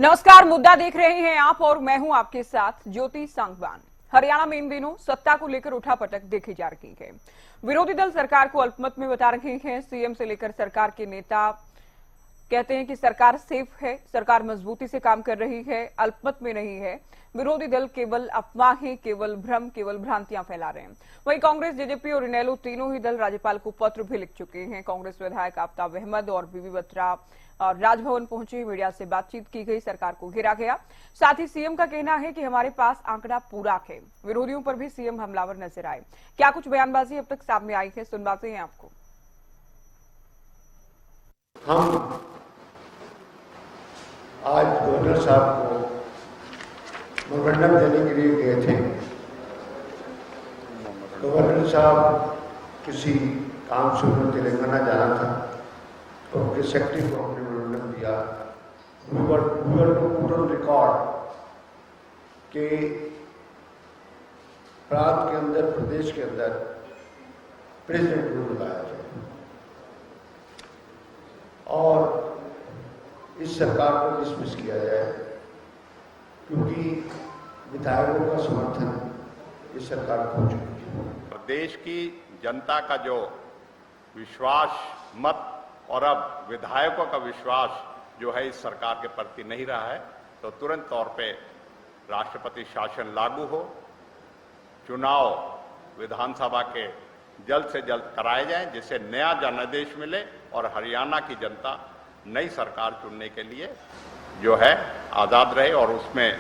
नमस्कार, मुद्दा देख रहे हैं आप और मैं हूं आपके साथ ज्योति सांगवान। हरियाणा में इन दिनों सत्ता को लेकर उठापटक देखी जा रही है। विरोधी दल सरकार को अल्पमत में बता रहे हैं। सीएम से लेकर सरकार के नेता कहते हैं कि सरकार सेफ है, सरकार मजबूती से काम कर रही है, अल्पमत में नहीं है। विरोधी दल केवल अफवाहें, केवल भ्रम, केवल भ्रांतियां फैला रहे हैं। वहीं कांग्रेस, जेजेपी और इनेलो तीनों ही दल राज्यपाल को पत्र भी लिख चुके हैं। कांग्रेस विधायक आफ्ताब अहमद और बीबी बत्रा राजभवन पहुंचे, मीडिया से बातचीत की गई, सरकार को घेरा गया। साथ ही सीएम का कहना है कि हमारे पास आंकड़ा पूरा है। विरोधियों पर भी सीएम हमलावर नजर आए। क्या कुछ बयानबाजी अब तक सामने आई है, सुनवाते हैं आपको। हम आज गवर्नर साहब को मेमोरेंडम देने के लिए गए थे। गवर्नर साहब किसी काम से उन्होंने तेलंगाना जाना था, तो उनके सेक्रेटरी को हमने मेमोरेंडम दिया। We were to put on record कि प्रांत के अंदर, प्रदेश के अंदर प्रेसिडेंट रूल लाया जाए और इस सरकार को डिसमिस किया जाए, क्योंकि विधायकों का समर्थन इस सरकार को हो चुकी है। प्रदेश की जनता का जो विश्वास मत और अब विधायकों का विश्वास जो है इस सरकार के प्रति नहीं रहा है, तो तुरंत तौर पे राष्ट्रपति शासन लागू हो, चुनाव विधानसभा के जल्द से जल्द कराए जाएं, जिससे नया जनादेश मिले और हरियाणा की जनता नई सरकार चुनने के लिए जो है आज़ाद रहे। और उसमें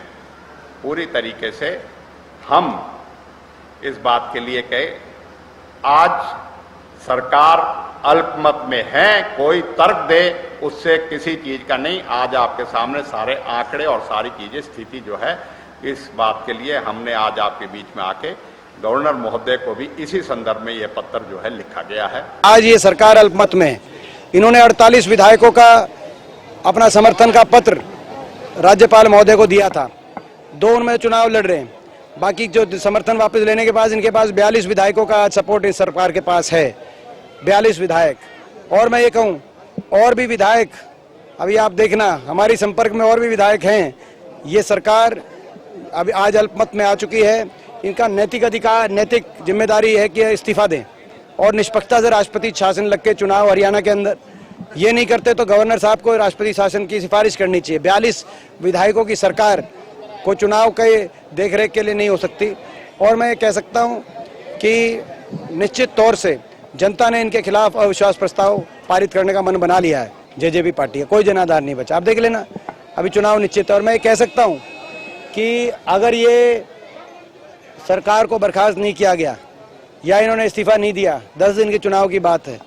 पूरी तरीके से हम इस बात के लिए कहे, आज सरकार अल्पमत में है, कोई तर्क दे उससे किसी चीज का नहीं। आज आपके सामने सारे आंकड़े और सारी चीजें, स्थिति जो है, इस बात के लिए हमने आज आपके बीच में आके गवर्नर महोदय को भी इसी संदर्भ में यह पत्र जो है लिखा गया है। आज ये सरकार अल्पमत में, इन्होंने 48 विधायकों का अपना समर्थन का पत्र राज्यपाल महोदय को दिया था। 2 उनमें चुनाव लड़ रहे हैं, बाकी जो समर्थन वापस लेने के बाद इनके पास 42 विधायकों का आज सपोर्ट इस सरकार के पास है। 42 विधायक, और मैं ये कहूँ और भी विधायक, अभी आप देखना हमारी संपर्क में और भी विधायक हैं। ये सरकार अभी आज अल्पमत में आ चुकी है। इनका नैतिक अधिकार, नैतिक जिम्मेदारी है कि इस्तीफा दें और निष्पक्षता से राष्ट्रपति शासन लग के चुनाव हरियाणा के अंदर। ये नहीं करते तो गवर्नर साहब को राष्ट्रपति शासन की सिफारिश करनी चाहिए। 42 विधायकों की सरकार को चुनाव के देखरेख के लिए नहीं हो सकती। और मैं ये कह सकता हूँ कि निश्चित तौर से जनता ने इनके खिलाफ अविश्वास प्रस्ताव पारित करने का मन बना लिया है। जेजेपी पार्टी है, कोई जनाधार नहीं बचा। आप देख लेना, अभी चुनाव निश्चित है। और मैं ये कह सकता हूँ कि अगर ये सरकार को बर्खास्त नहीं किया गया या इन्होंने इस्तीफा नहीं दिया, 10 दिन के चुनाव की बात है,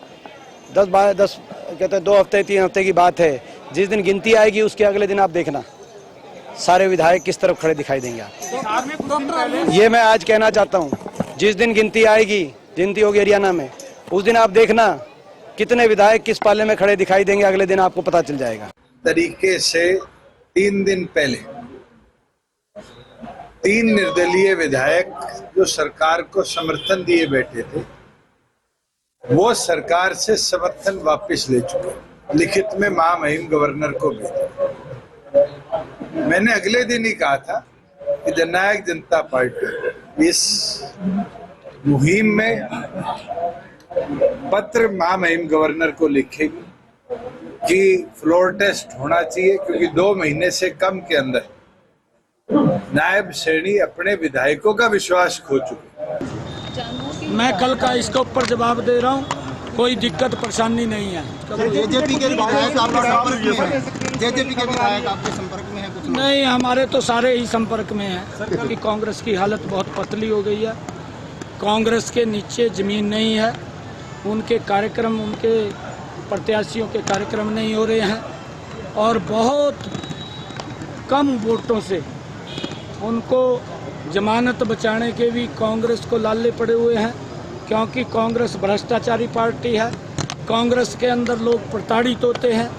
10 कहते हैं 2 हफ्ते 3 हफ्ते की बात है। जिस दिन गिनती आएगी उसके अगले दिन आप देखना सारे विधायक किस तरफ खड़े दिखाई देंगे आप। ये मैं आज कहना चाहता हूँ, जिस दिन गिनती आएगी, गिनती होगी हरियाणा में, उस दिन आप देखना कितने विधायक किस पाले में खड़े दिखाई देंगे, अगले दिन आपको पता चल जाएगा। तरीके से 3 दिन पहले 3 निर्दलीय विधायक जो सरकार को समर्थन दिए बैठे थे, वो सरकार से समर्थन वापस ले चुके, लिखित में महामहिम गवर्नर को भी। मैंने अगले दिन ही कहा था कि जननायक जनता पार्टी इस मुहिम में पत्र महामहिम गवर्नर को लिखेगी कि फ्लोर टेस्ट होना चाहिए, क्योंकि 2 महीने से कम के अंदर नायब श्रेणी अपने विधायकों का विश्वास खो चुके। मैं कल का इसके ऊपर जवाब दे रहा हूँ, कोई दिक्कत परेशानी नहीं है। जेजेपी के विधायक आपके संपर्क में है? कुछ नहीं, हमारे तो सारे ही संपर्क में हैं, क्योंकि कांग्रेस की हालत बहुत पतली हो गई है। कांग्रेस के नीचे जमीन नहीं है, उनके कार्यक्रम, उनके प्रत्याशियों के कार्यक्रम नहीं हो रहे हैं और बहुत कम वोटों से उनको जमानत बचाने के भी कांग्रेस को लाले पड़े हुए हैं, क्योंकि कांग्रेस भ्रष्टाचारी पार्टी है। कांग्रेस के अंदर लोग प्रताड़ित होते हैं,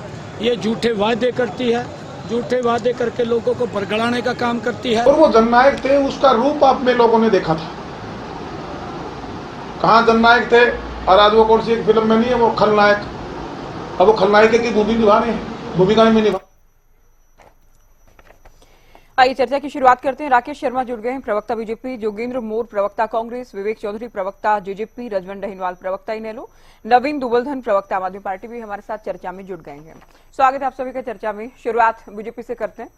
ये झूठे वादे करती है, झूठे वादे करके लोगों को भरगड़ाने का काम करती है। और वो जननायक थे, उसका रूप आपने लोगों ने देखा था। कहाँ जननायक थे और आज वो कौन सी एक फिल्म में नहीं है वो खलनायक। अब वो खलनायक की भूमिका निभा रहे हैं, भूमिका में निभा। आइए चर्चा की शुरुआत करते हैं। राकेश शर्मा जुड़ गए हैं, प्रवक्ता बीजेपी, जोगेंद्र मोर प्रवक्ता कांग्रेस, विवेक चौधरी प्रवक्ता जेजेपी, रजवन डहीनवाल प्रवक्ता इनेलो, नवीन दुबलधन प्रवक्ता आम आदमी पार्टी भी हमारे साथ चर्चा में जुड़ गए हैं। स्वागत है आप सभी का चर्चा में। शुरुआत बीजेपी से करते हैं।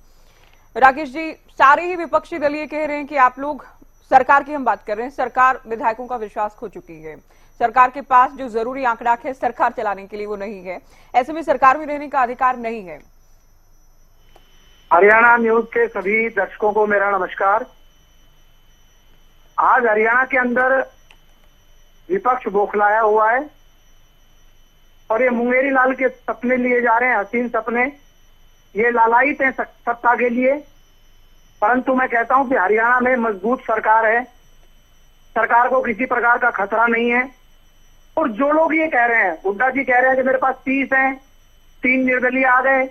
राकेश जी, सारे ही विपक्षी दल ये कह रहे हैं कि आप लोग सरकार की हम बात कर रहे हैं, सरकार विधायकों का विश्वास खो चुकी है, सरकार के पास जो जरूरी आंकड़ा है सरकार चलाने के लिए वो नहीं है, ऐसे में सरकार में रहने का अधिकार नहीं है। हरियाणा न्यूज के सभी दर्शकों को मेरा नमस्कार। आज हरियाणा के अंदर विपक्ष बौखलाया हुआ है और ये मुंगेरी लाल के सपने लिए जा रहे हैं, हसीन सपने। ये लालायित हैं सत्ता के लिए, परंतु मैं कहता हूं कि हरियाणा में मजबूत सरकार है, सरकार को किसी प्रकार का खतरा नहीं है। और जो लोग ये कह रहे हैं, हुड्डा जी कह रहे हैं कि मेरे पास 30 हैं, 3 निर्दलीय आ गए,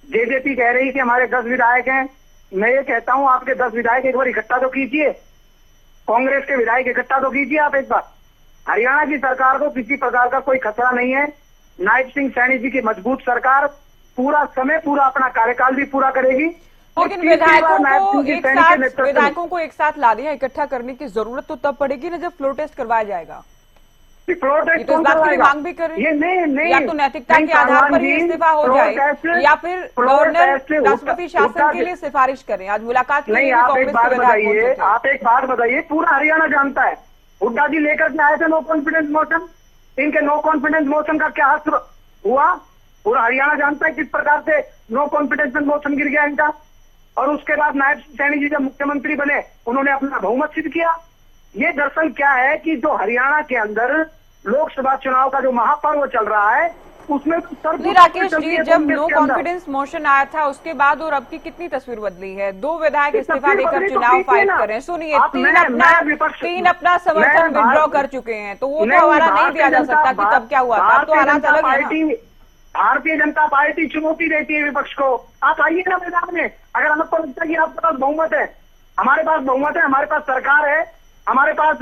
जेजेपी कह रही कि हमारे 10 विधायक हैं। मैं ये कहता हूं आपके 10 विधायक एक बार इकट्ठा तो कीजिए, कांग्रेस के विधायक इकट्ठा तो कीजिए आप एक बार। हरियाणा की सरकार को किसी प्रकार का कोई खतरा नहीं है। नायब सिंह सैनी जी की मजबूत सरकार पूरा समय पूरा अपना कार्यकाल भी पूरा करेगी। लेकिन विधायकों को एक साथ ला दिया, इकट्ठा करने की जरूरत तो तब पड़ेगी ना जब फ्लोर टेस्ट करवाया जाएगा। फ्लोर टेस्ट तो इस बात की मांग भी करें, ये नहीं या तो नैतिकता के आधार पर ही इस्तीफा हो जाए या फिर गवर्नर राष्ट्रपति शासन के लिए सिफारिश करें। आज मुलाकात के लिए आप एक बात बताइए, पूरा हरियाणा जानता है हुड्डा जी लेकर के आए थे नो कॉन्फिडेंस मोशन, इनके नो कॉन्फिडेंस मोशन का क्या हश्र हुआ पूरा हरियाणा जानता है किस प्रकार से नो कॉन्फिडेंस मोशन गिर गया इनका। और उसके बाद नायब सैनी जी जब मुख्यमंत्री बने उन्होंने अपना बहुमत सिद्ध किया। ये दरअसल क्या है कि जो हरियाणा के अंदर लोकसभा चुनाव का जो महापर्व चल रहा है उसमें राकेश जी, जब नो कॉन्फिडेंस मोशन आया था उसके बाद और अब की कितनी तस्वीर बदली है। 2 विधायक इस्तीफा देकर चुनाव फाइट कर रहे हैं। सुनिए, 3 अपना समर्थन विड्रॉ कर चुके हैं, तो वो तो हमारा नहीं दिया जा सकता कि तब क्या हुआ था, तो हालात अलग है। भारतीय जनता पार्टी चुनौती देती है विपक्ष को। आप आइए ना मैदान में, अगर आपको लगता है कि आपके पास बहुमत है, हमारे पास बहुमत है, हमारे पास सरकार है, हमारे पास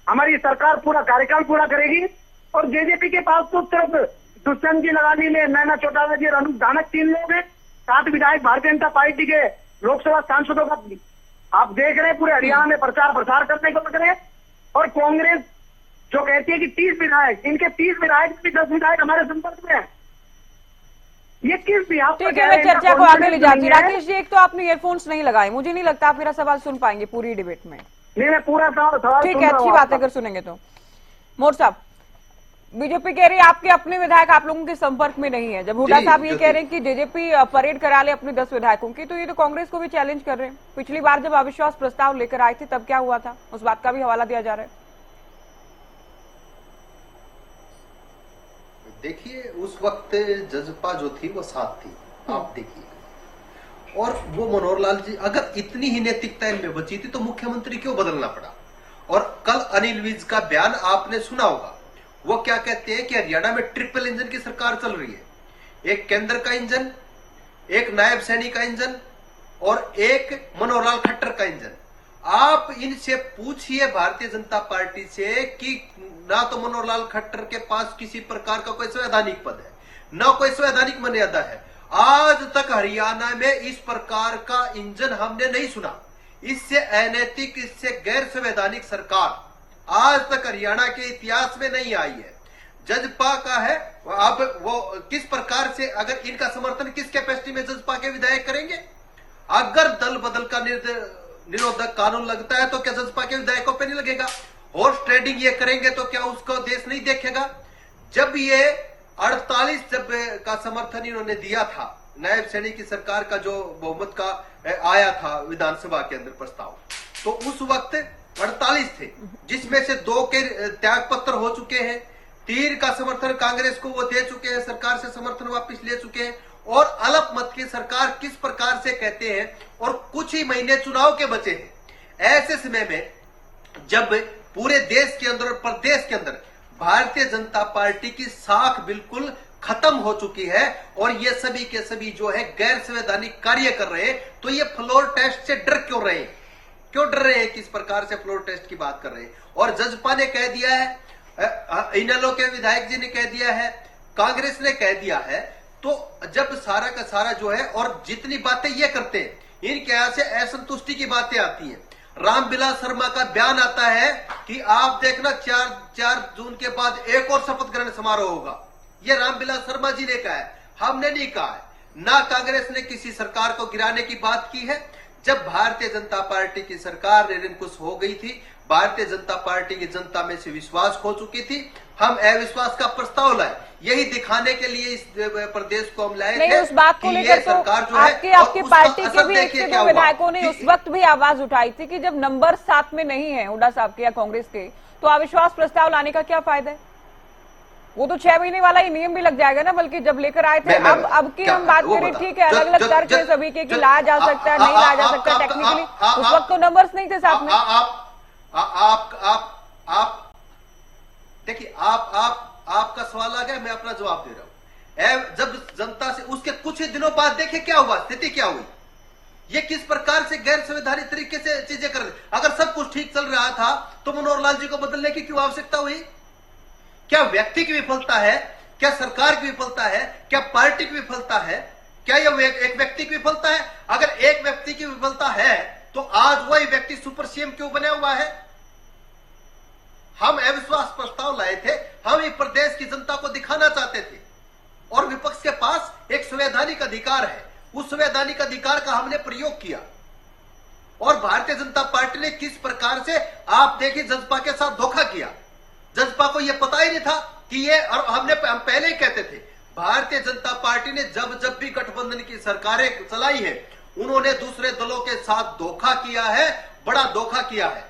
हमारी सरकार पूरा कार्यकाल पूरा करेगी। और जेजेपी के पास तो सिर्फ दुष्यंत जी लगानी में नैना चौटाला जी और अनूप धानक 3 लोग हैं, 7 विधायक भारतीय जनता पार्टी के लोकसभा सांसदों का आप देख रहे हैं पूरे हरियाणा में प्रचार प्रसार करने को लग रहे हैं। और कांग्रेस जो कहती है कि 30 विधायक, इनके 30 विधायक भी 10 विधायक हमारे संपर्क में है। ये किस बिहार पर? ठीक है, मैं चर्चा को आगे ले जाती हूँ। राकेश जी, एक तो आपने ईयरफोन्स नहीं लगाए, मुझे नहीं लगता आप मेरा सवाल सुन पाएंगे पूरी डिबेट में। नहीं, मैं पूरा सवाल ठीक है, अच्छी बात है अगर सुनेंगे तो। मोर साहब, बीजेपी कह रही है आपके अपने विधायक आप लोगों के संपर्क में नहीं है। जब हुड्डा साहब ये कह रहे हैं कि जेजेपी परेड करा ले अपने 10 विधायकों की, तो ये तो कांग्रेस को भी चैलेंज कर रहे हैं। पिछली बार जब अविश्वास प्रस्ताव लेकर आए थे तब क्या हुआ था, उस बात का भी हवाला दिया जा रहा है। देखिए, उस वक्त जजपा जो थी वो साथ थी, आप देखिए। और वो मनोहर लाल जी, अगर इतनी ही नैतिकता इनमें बची थी तो मुख्यमंत्री क्यों बदलना पड़ा। और कल अनिल विज का बयान आपने सुना होगा, वो क्या कहते हैं कि हरियाणा में ट्रिपल इंजन की सरकार चल रही है, एक केंद्र का इंजन, एक नायब सैनी का इंजन और एक मनोहर लाल खट्टर का इंजन। आप इनसे पूछिए भारतीय जनता पार्टी से कि ना तो मनोहर लाल खट्टर के पास किसी प्रकार का कोई संवैधानिक पद है, ना कोई संवैधानिक मर्यादा है। आज तक हरियाणा में इस प्रकार का इंजन हमने नहीं सुना। इससे अनैतिक, इससे गैर संवैधानिक सरकार आज तक हरियाणा के इतिहास में नहीं आई है। जजपा का है, अब वो किस प्रकार से, अगर इनका समर्थन किस कैपेसिटी में जजपा के विधायक करेंगे? अगर दल बदल का निरोधक कानून लगता है तो क्या जजपा के विधायकों पे नहीं लगेगा? हॉर्स ट्रेडिंग ये करेंगे तो क्या उसको देश नहीं देखेगा? जब ये 48 का समर्थन इन्होंने दिया था, नायब सैनी की सरकार का जो बहुमत का आया था विधानसभा के अंदर प्रस्ताव, तो उस वक्त 48 थे, जिसमें से 2 के त्याग पत्र हो चुके हैं, 3 का समर्थन कांग्रेस को वो दे चुके हैं, सरकार से समर्थन वापस ले चुके हैं। और अल्पमत की सरकार किस प्रकार से कहते हैं, और कुछ ही महीने चुनाव के बचे हैं। ऐसे समय में जब पूरे देश के अंदर और प्रदेश के अंदर भारतीय जनता पार्टी की साख बिल्कुल खत्म हो चुकी है और ये सभी के सभी जो है गैर संवैधानिक कार्य कर रहे हैं, तो ये फ्लोर टेस्ट से डर क्यों रहे हैं? क्यों डर रहे हैं? किस प्रकार से फ्लोर टेस्ट की बात कर रहे हैं? और जजपा ने कह दिया है, इनेलो के विधायक जी ने कह दिया है, कांग्रेस ने कह दिया है। तो जब सारा का सारा जो है, और जितनी बातें ये करते हैं इनके यहां से असंतुष्टि की बातें आती हैं। रामविलास शर्मा का बयान आता है कि आप देखना 4 जून के बाद एक और शपथ ग्रहण समारोह होगा। ये रामविलास शर्मा जी ने कहा है, हमने नहीं कहा है। ना कांग्रेस ने किसी सरकार को गिराने की बात की है। जब भारतीय जनता पार्टी की सरकार निरंकुश हो गई थी, भारतीय जनता पार्टी की जनता में से विश्वास खो चुकी थी, हम अविश्वास का प्रस्ताव लाए। यही दिखाने के लिए इस प्रदेश को हम लाए नहीं, थे उस बात को कि लेकर ये तो सरकार जो है आपकी पार्टी के भी एक देखिए से क्या दो हुआ विधायकों ने उस वक्त भी आवाज उठाई थी कि जब नंबर साथ में नहीं है हुड्डा साहब के या कांग्रेस के, तो अविश्वास प्रस्ताव लाने का क्या फायदा है? वो तो 6 महीने वाला ही नियम भी लग जाएगा ना। बल्कि जब लेकर आए थे, अब की हम बात करें, ठीक है, अलग अलग तर्क है सभी के कि लाया जा सकता है, नहीं लाया जा सकता टेक्निकली, उस वक्त तो नंबर्स नहीं थे साथ में। आप देखिए, आपका सवाल आ गया, मैं अपना जवाब दे रहा हूं। जब जनता से उसके कुछ ही दिनों बाद देखिए क्या हुआ, स्थिति क्या हुई, ये किस प्रकार से गैर संवैधानिक तरीके से चीजें कर रहे। अगर सब कुछ ठीक चल रहा था तो मनोहर लाल जी को बदलने की क्यों आवश्यकता हुई? क्या व्यक्ति की विफलता है? क्या सरकार की विफलता है? क्या पार्टी की विफलता है? क्या यह एक व्यक्ति की विफलता है? अगर एक व्यक्ति की विफलता है तो आज वही व्यक्ति सुपर सीएम क्यों बना हुआ है? हम अविश्वास प्रस्ताव लाए थे, हम इस प्रदेश की जनता को दिखाना चाहते थे, और विपक्ष के पास एक संवैधानिक अधिकार है, उस संवैधानिक अधिकार का हमने प्रयोग किया। और भारतीय जनता पार्टी ने किस प्रकार से, आप देखिए, जजपा के साथ धोखा किया। जजपा को यह पता ही नहीं था कि ये, और हम पहले ही कहते थे, भारतीय जनता पार्टी ने जब भी गठबंधन की सरकारें चलाई है, उन्होंने दूसरे दलों के साथ धोखा किया है, बड़ा धोखा किया है।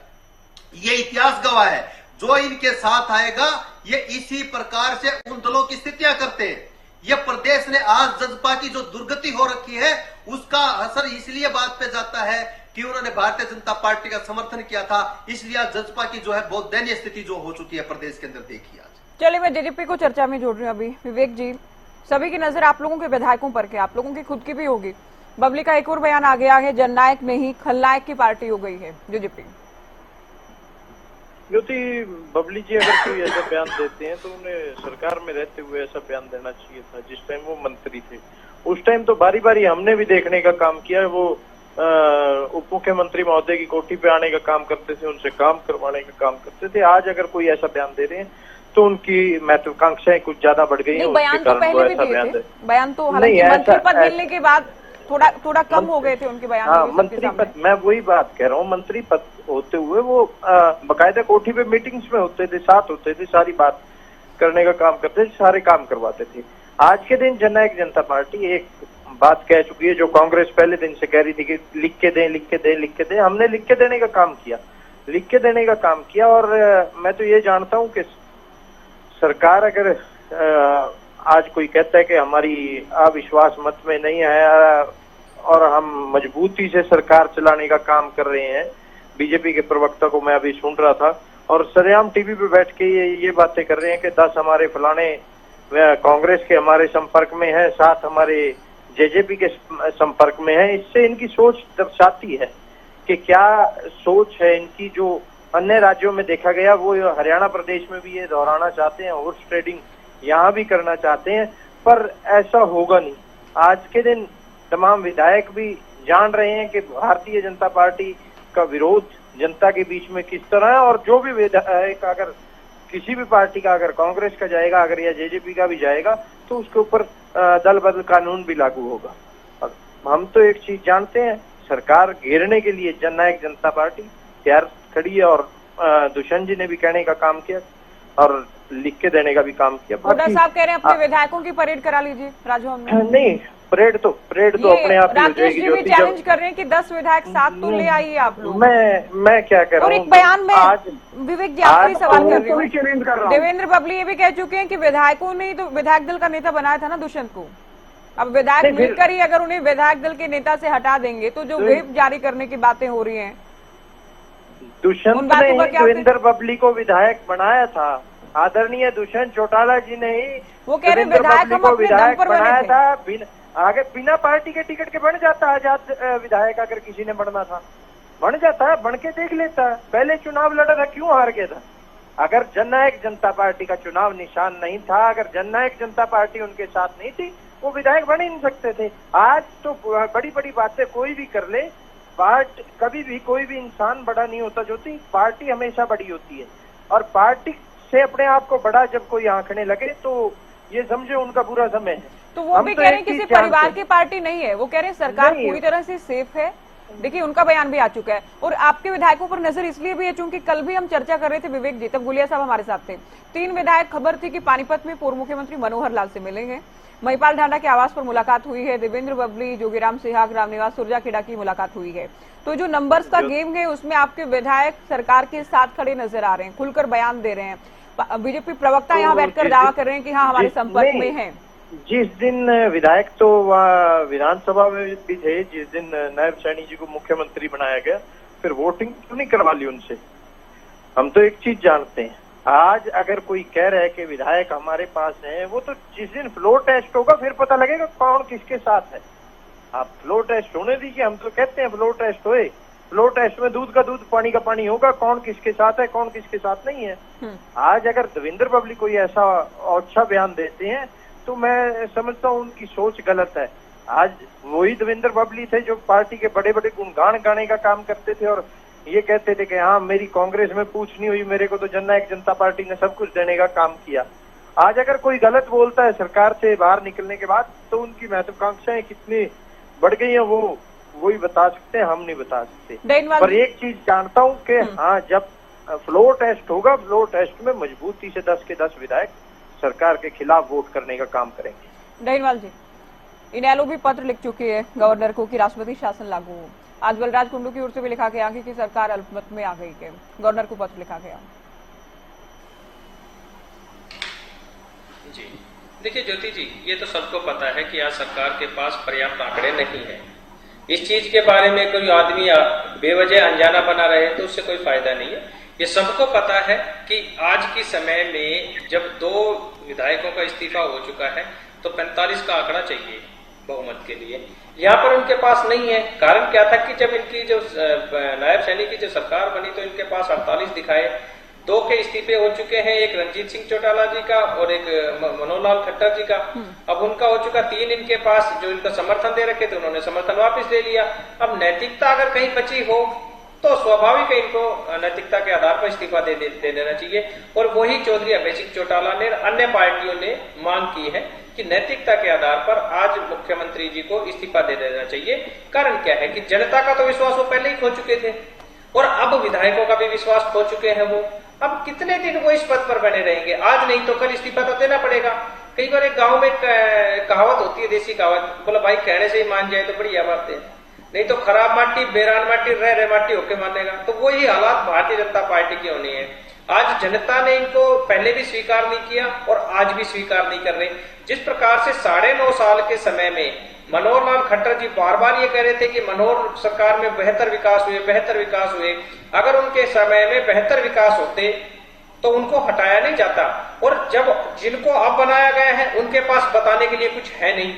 ये इतिहास गवाह है। जो इनके साथ आएगा, ये इसी प्रकार से उन दलों की स्थितियां करते हैं। ये प्रदेश ने आज जजपा की जो दुर्गति हो रखी है, उसका असर इसलिए बात पे जाता है कि उन्होंने भारतीय जनता पार्टी का समर्थन किया था, इसलिए आज जजपा की जो है बहुत दयनीय स्थिति जो हो चुकी है प्रदेश के अंदर, देखिए आज। चलिए, मैं जेजेपी को चर्चा में जोड़ रही हूँ अभी। विवेक जी, सभी की नजर आप लोगों के विधायकों पर के, आप लोगों की खुद की भी होगी। बबली का एक और बयान आ गया है, जननायक नहीं खलनायक की पार्टी हो गई है जेजेपी। ज्योति, बबली जी अगर कोई ऐसा बयान देते हैं तो उन्हें सरकार में रहते हुए ऐसा बयान देना चाहिए था। जिस टाइम वो मंत्री थे उस टाइम तो बारी बारी हमने भी देखने का काम किया है। वो उप मुख्यमंत्री महोदय की कोठी पे आने का काम करते थे, उनसे काम करवाने का काम करते थे। आज अगर कोई ऐसा बयान दे रहे हैं तो उनकी महत्वाकांक्षाएं कुछ ज्यादा बढ़ गई हैं। बयान तो पहले भी दिए थे, बयान तो हालांकि मंत्री पद मिलने के बाद थोड़ा कम हो गए थे उनके बयान। हाँ, मंत्री पद, मैं वही बात कह रहा हूँ, मंत्री पद होते हुए वो बकायदा कोठी पे मीटिंग्स में होते थे, साथ होते थे, सारी बात करने का काम करते थे, सारे काम करवाते थे। आज के दिन जननायक जनता पार्टी एक बात कह चुकी है जो कांग्रेस पहले दिन से कह रही थी कि लिख के दें। हमने लिख के देने का काम किया, और मैं तो ये जानता हूँ कि सरकार अगर आज कोई कहता है कि हमारी अविश्वास मत में नहीं आया और हम मजबूती से सरकार चलाने का काम कर रहे हैं, बीजेपी के प्रवक्ता को मैं अभी सुन रहा था और सरेआम टीवी पे बैठ के ये बातें कर रहे हैं कि 10 हमारे फलाने कांग्रेस के हमारे संपर्क में है, 7 हमारे जेजेपी के संपर्क में है। इससे इनकी सोच दर्शाती है कि क्या सोच है इनकी, जो अन्य राज्यों में देखा गया वो हरियाणा प्रदेश में भी ये दोहराना चाहते हैं, हॉर्स ट्रेडिंग यहाँ भी करना चाहते हैं, पर ऐसा होगा नहीं। आज के दिन तमाम विधायक भी जान रहे हैं कि भारतीय जनता पार्टी का विरोध जनता के बीच में किस तरह है, और जो भी विधायक अगर किसी भी पार्टी का, अगर कांग्रेस का जाएगा, अगर या जेजेपी का भी जाएगा, तो उसके ऊपर दल बदल कानून भी लागू होगा। अब हम तो एक चीज जानते हैं, सरकार घेरने के लिए जननायक जनता पार्टी तैयार खड़ी है, और दुष्यंत जी ने भी कहने का काम किया और लिख के देने का भी काम किया। हुड्डा साहब कह रहे हैं अपने विधायकों की परेड करा लीजिए राजभवन में। नहीं, परेड तो अपने आप ही हो जाएगी। जो चैलेंज कर रहे हैं कि 10 विधायक साथ तो ले आइए आप लोग। मैं क्या कह रहा हूँ, और एक बयान में विवेक जी आपको सवाल कर रही हूँ। देवेंद्र बबली ये भी कह चुके हैं कि विधायकों ने तो विधायक दल का नेता बनाया था ना दुष्यंत को, अब विधायक मिलकर ही अगर उन्हें विधायक दल के नेता से हटा देंगे तो जो व्हिप जारी करने की बातें हो रही है, दुष्यंत ने ही देवेंद्र बबली को विधायक बनाया था। आदरणीय दुष्यंत चौटाला जी ने ही वो कह रहे विधायक को विधायक बनाया था। आगे बिना पार्टी के टिकट के बन जाता आजाद विधायक, अगर किसी ने बनना था बन जाता, बन के देख लेता। पहले चुनाव लड़ा था, क्यों हार गया था? अगर जननायक जनता पार्टी का चुनाव निशान नहीं था, अगर जननायक जनता पार्टी उनके साथ नहीं थी, वो विधायक बन ही नहीं सकते थे। आज तो बड़ी बड़ी बातें कोई भी कर ले, पार्टी कभी भी कोई भी इंसान बड़ा नहीं होता ज्योति, पार्टी हमेशा बड़ी होती है। और पार्टी से अपने आप को बड़ा जब कोई आंकने लगे तो ये समझे उनका बुरा समय है। तो वो भी कह रहे हैं किसी परिवार की पार्टी नहीं है, वो कह रहे हैं सरकार पूरी तरह से सेफ है। देखिए उनका बयान भी आ चुका है। और आपके विधायकों पर नजर इसलिए भी है चूंकि कल भी हम चर्चा कर रहे थे विवेक जी, तब गुलिया साहब हमारे साथ थे। 3 विधायक, खबर थी कि पानीपत में पूर्व मुख्यमंत्री मनोहर लाल से मिलेंगे। महिपाल ढांडा के आवास पर मुलाकात हुई है। देवेंद्र बबली, जोगीराम सिहाग, रामनिवास सुरजाखेड़ा की मुलाकात हुई है। तो जो नंबर्स का गेम है उसमें आपके विधायक सरकार के साथ खड़े नजर आ रहे हैं, खुलकर बयान दे रहे हैं। बीजेपी प्रवक्ता यहाँ बैठकर दावा कर रहे हैं कि हाँ हमारे संपर्क में है। जिस दिन विधायक तो विधानसभा में भी थे, जिस दिन नायब सैनी जी को मुख्यमंत्री बनाया गया, फिर वोटिंग क्यों नहीं करवा ली उनसे? हम तो एक चीज जानते हैं, आज अगर कोई कह रहा है कि विधायक हमारे पास है, वो तो जिस दिन फ्लोर टेस्ट होगा फिर पता लगेगा कौन किसके साथ है। आप फ्लोर टेस्ट होने दीजिए, हम तो कहते हैं फ्लोर टेस्ट होए, फ्लोर टेस्ट में दूध का दूध पानी का पानी होगा, कौन किसके साथ है कौन किसके साथ नहीं है। आज अगर देवेंद्र बबली कोई ऐसा अच्छा बयान देते हैं तो मैं समझता हूँ उनकी सोच गलत है। आज वही देवेंद्र बबली थे जो पार्टी के बड़े बड़े गुणगान गाने का काम करते थे और ये कहते थे कि हाँ मेरी कांग्रेस में पूछ नहीं हुई, मेरे को तो जननायक जनता पार्टी ने सब कुछ देने का काम किया। आज अगर कोई गलत बोलता है सरकार से बाहर निकलने के बाद तो उनकी महत्वाकांक्षाएं कितनी बढ़ गई हैं वो वही बता सकते हैं, हम नहीं बता सकते। पर एक चीज जानता हूँ कि हाँ जब फ्लोर टेस्ट होगा, फ्लोर टेस्ट में मजबूती से 10 के 10 विधायक सरकार के खिलाफ वोट करने का काम करेंगे। डैनवाल जी, इनेलो भी पत्र लिख चुकी है गवर्नर को कि राष्ट्रपति शासन लागू हो। आज बलराज कुंडू की ओर से भी लिखा गया कि सरकार अल्पमत में आ गई है, गवर्नर को पत्र लिखा गया। जी देखिए ज्योति जी, ये तो सबको पता है कि आज सरकार के पास पर्याप्त आंकड़े नहीं है। इस चीज के बारे में कोई आदमी बेवजह अनजाना बना रहे तो उससे कोई फायदा नहीं है। ये सबको पता है कि आज के समय में जब 2 विधायकों का इस्तीफा हो चुका है तो 45 का आंकड़ा चाहिए बहुमत के लिए। यहाँ पर उनके पास नहीं है। कारण क्या था कि जब इनकी जो नायब सैनी की जो सरकार बनी तो इनके पास 48 दिखाए, 2 के इस्तीफे हो चुके हैं, एक रंजीत सिंह चौटाला जी का और एक मनोहर लाल खट्टर जी का। अब उनका हो चुका 3 इनके पास जो इनका समर्थन दे रखे थे उन्होंने समर्थन वापस ले लिया। अब नैतिकता अगर कहीं बची हो तो स्वाभाविक है इनको नैतिकता के आधार पर इस्तीफा दे देना चाहिए। और वही चौधरी अभय सिंह चौटाला ने अन्य पार्टियों ने मांग की है कि नैतिकता के आधार पर आज मुख्यमंत्री जी को इस्तीफा दे देना चाहिए। कारण क्या है कि जनता का तो विश्वास वो पहले ही खो चुके थे और अब विधायकों का भी विश्वास खो चुके हैं। वो अब कितने दिन वो इस पद पर बने रहेंगे? आज नहीं तो कल इस्तीफा तो देना पड़ेगा। कई बार एक गाँव में कहावत होती है, देसी कहावत, बोला भाई कहने से ही मान जाए तो बढ़िया बात है, नहीं तो खराब माटी बेरान माटी रह माटी होके मानेगा। तो वही हालात भारतीय जनता पार्टी की होनी है। आज जनता ने इनको पहले भी स्वीकार नहीं किया और आज भी स्वीकार नहीं कर रहे। जिस प्रकार से 9.5 साल के समय में मनोहर लाल खट्टर जी बार बार ये कह रहे थे कि मनोहर सरकार में बेहतर विकास हुए। अगर उनके समय में बेहतर विकास होते तो उनको हटाया नहीं जाता। और जब जिनको अब बनाया गया है उनके पास बताने के लिए कुछ है नहीं।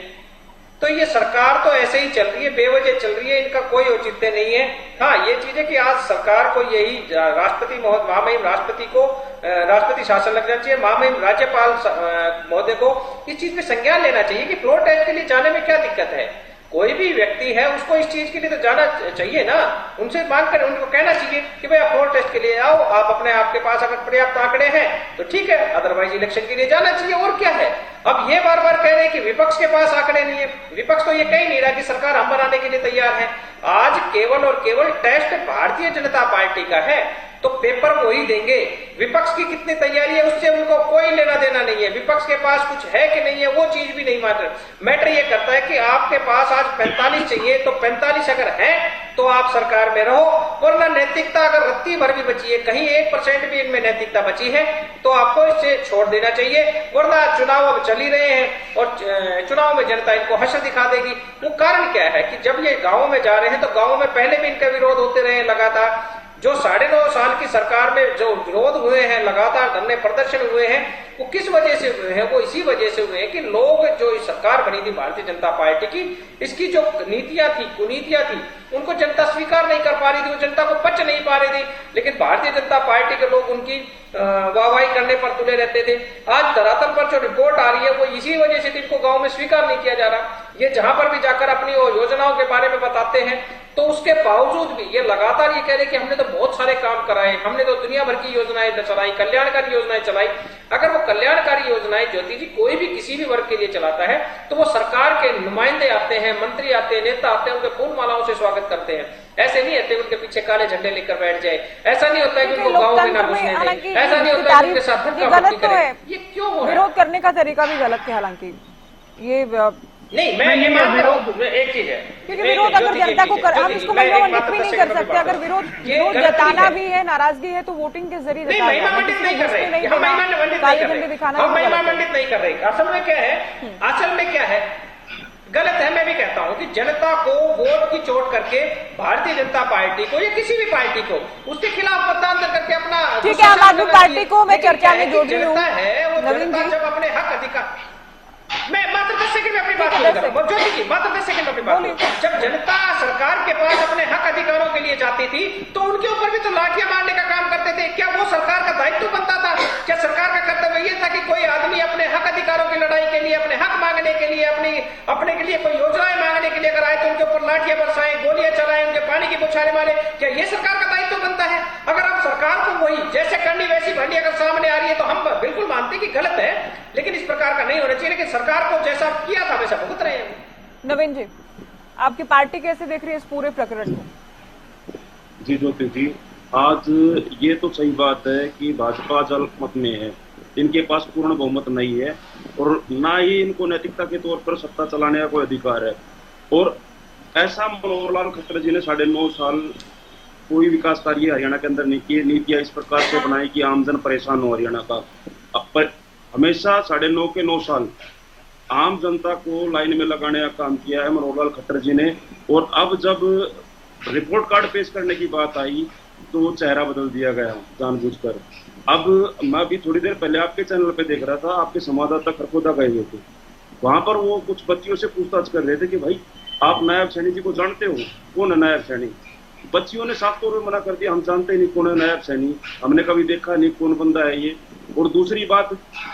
तो ये सरकार तो ऐसे ही चल रही है, बेवजह चल रही है, इनका कोई औचित्य नहीं है। हाँ ये चीज है कि आज सरकार को यही राष्ट्रपति महामहिम राष्ट्रपति शासन लग जाना चाहिए। महामहिम राज्यपाल महोदय को इस चीज पे संज्ञान लेना चाहिए कि फ्लोर टेस्ट के लिए जाने में क्या दिक्कत है। कोई भी व्यक्ति है उसको इस चीज के लिए तो जाना चाहिए ना। उनसे मांग कर उनको कहना चाहिए कि भाई आप फ्लोर टेस्ट के लिए आओ, आप अपने आपके पास अगर पर्याप्त आंकड़े हैं तो ठीक है, अदरवाइज इलेक्शन के लिए जाना चाहिए। और क्या है, अब ये बार बार कह रहे हैं कि विपक्ष के पास आंकड़े नहीं है। विपक्ष तो ये कह ही नहीं रहा कि सरकार हम बनाने के लिए तैयार है। आज केवल और केवल टेस्ट भारतीय जनता पार्टी का है तो पेपर वो ही देंगे। विपक्ष की कितनी तैयारी है उससे उनको कोई लेना देना नहीं है। विपक्ष के पास कुछ है कि नहीं है वो चीज भी नहीं मैटर ये करता है कि आपके पास आज 45 चाहिए तो 45 अगर है तो आप सरकार में रहो, वरना नैतिकता अगर रत्ती भर भी बची है, कहीं 1% भी इनमें नैतिकता बची है तो आपको इसे छोड़ देना चाहिए। वरना चुनाव अब चल ही रहे हैं और चुनाव में जनता इनको हश्र दिखा देगी। वो कारण क्या है कि जब ये गाँव में जा रहे हैं तो गाँव में पहले भी इनका विरोध होते रहे लगातार। जो 9.5 साल की सरकार में जो विरोध हुए हैं, लगातार धरने प्रदर्शन हुए हैं, वो किस वजह से हुए हैं? वो इसी वजह से हुए हैं कि लोग जो सरकार बनी थी भारतीय जनता पार्टी की, इसकी जो नीतियां थी, कुनीतियां थी, उनको जनता स्वीकार नहीं कर पा रही थी, वो जनता को पच नहीं पा रही थी। लेकिन भारतीय जनता पार्टी के लोग उनकी वाहवाही करने पर तुले रहते थे। आज धरातल पर जो रिपोर्ट आ रही है वो इसी वजह से इनको गांव में स्वीकार नहीं किया जा रहा। ये जहां पर भी जाकर अपनी योजनाओं के बारे में बताते हैं तो उसके बावजूद भी ये लगातार ये कह रहे कि हमने तो बहुत सारे काम कराए, हमने तो दुनिया भर की योजनाएं चलाई, कल्याणकारी योजनाएं चलाई। अगर वो कल्याणकारी योजनाएं ज्योति जी कोई भी किसी भी वर्ग के लिए चलाता है तो वो सरकार के नुमाइंदे आते हैं, मंत्री आते हैं, नेता आते हैं, उनके फूल मालाओं से स्वागत करते हैं। ऐसे नहीं होते उनके पीछे काले झंडे लेकर बैठ जाए, ऐसा नहीं होता है कि उनको गाँव में ना घुसने दें, ऐसा नहीं होता है उनके साथ धक्का करें। ये क्यों हो? विरोध करने का तरीका भी गलत है। हालांकि ये नहीं, मैं ये मानता हूँ एक चीज है, क्योंकि विरोध अगर जनता को कर, हम इसको महिमामंडित भी नहीं कर सकते। अगर विरोध जताना भी है, नाराजगी है तो वोटिंग के जरिए नहीं, महिमामंडित नहीं कर रहे, हम महिमामंडित नहीं कर रहे। असल में क्या है, असल में क्या है, गलत है। मैं भी कहता हूं कि जनता को वोट की चोट करके भारतीय जनता पार्टी को या किसी भी पार्टी को उसके खिलाफ मतदान करके अपना ठीक है, आम आदमी पार्टी को मैं चर्चा में जोड़ रही हूँ। नवीन जी जब अपने हक अधिकार, मैं मात्र 10 सेकंड में अपनी बात करूंगा ज्योति जी, मात्र 10 सेकंड में अपनी बात। जब जनता सरकार के पास अपने हक अधिकारों के लिए जाती थी तो उनके ऊपर भी तो लाठियां मारने का काम करते थे। क्या वो सरकार का दायित्व बनता था? क्या सरकार का कर्तव्य ये था कि कोई आदमी अपने हक अधिकारों की लड़ाई के लिए, अपने हक मांगने के लिए, अपने के लिए कोई योजनाएं मांगने के लिए अगर आए तो उनके ऊपर लाठियां बरसाएं, गोलियां चलाएं, उनके पानी की बौछारें मारे? क्या ये सरकार का दायित्व बनता है? अगर आप सरकार को वही जैसे करनी वैसी भरनी अगर सामने आ रही है तो हम बिल्कुल मानते कि गलत है, लेकिन इस प्रकार का नहीं होना चाहिए। लेकिन सरकार को जैसा किया था वैसा भुगत रहे हैं। नवीन जी, आपकी पार्टी कैसे देख रही है इस पूरे प्रकरण को? जी ज्योति जी, आज ये तो सही बात है कि भाजपा जलमत में है, इनके पास पूर्ण बहुमत नहीं है और ना ही इनको नैतिकता के तौर पर सत्ता चलाने का कोई अधिकार है। और ऐसा मनोहर लाल खट्टर जी ने 9.5 साल कोई विकास कार्य हरियाणा के अंदर नहीं किए, नीतियां इस प्रकार से बनाई कि आमजन परेशान हो हरियाणा का। पर हमेशा 9.5 के 9 साल आम जनता को लाइन में लगाने का काम किया है मनोहर लाल खट्टर जी ने। और अब जब रिपोर्ट कार्ड पेश करने की बात आई तो चेहरा बदल दिया गया जानबूझकर। अब मैं भी थोड़ी देर पहले आपके चैनल पे देख रहा था, आपके संवाददाता खरखोदा गए हुए थे, वहां पर वो कुछ बच्चियों से पूछताछ कर रहे थे कि भाई आप नायब सैनी जी को जानते हो, कौन है नायब सैनी? बच्चियों ने साफ तौर पर मना कर दिया, हम जानते नहीं कौन है नायब सैनी, हमने कभी देखा नहीं, कौन बंदा है ये। और दूसरी बात,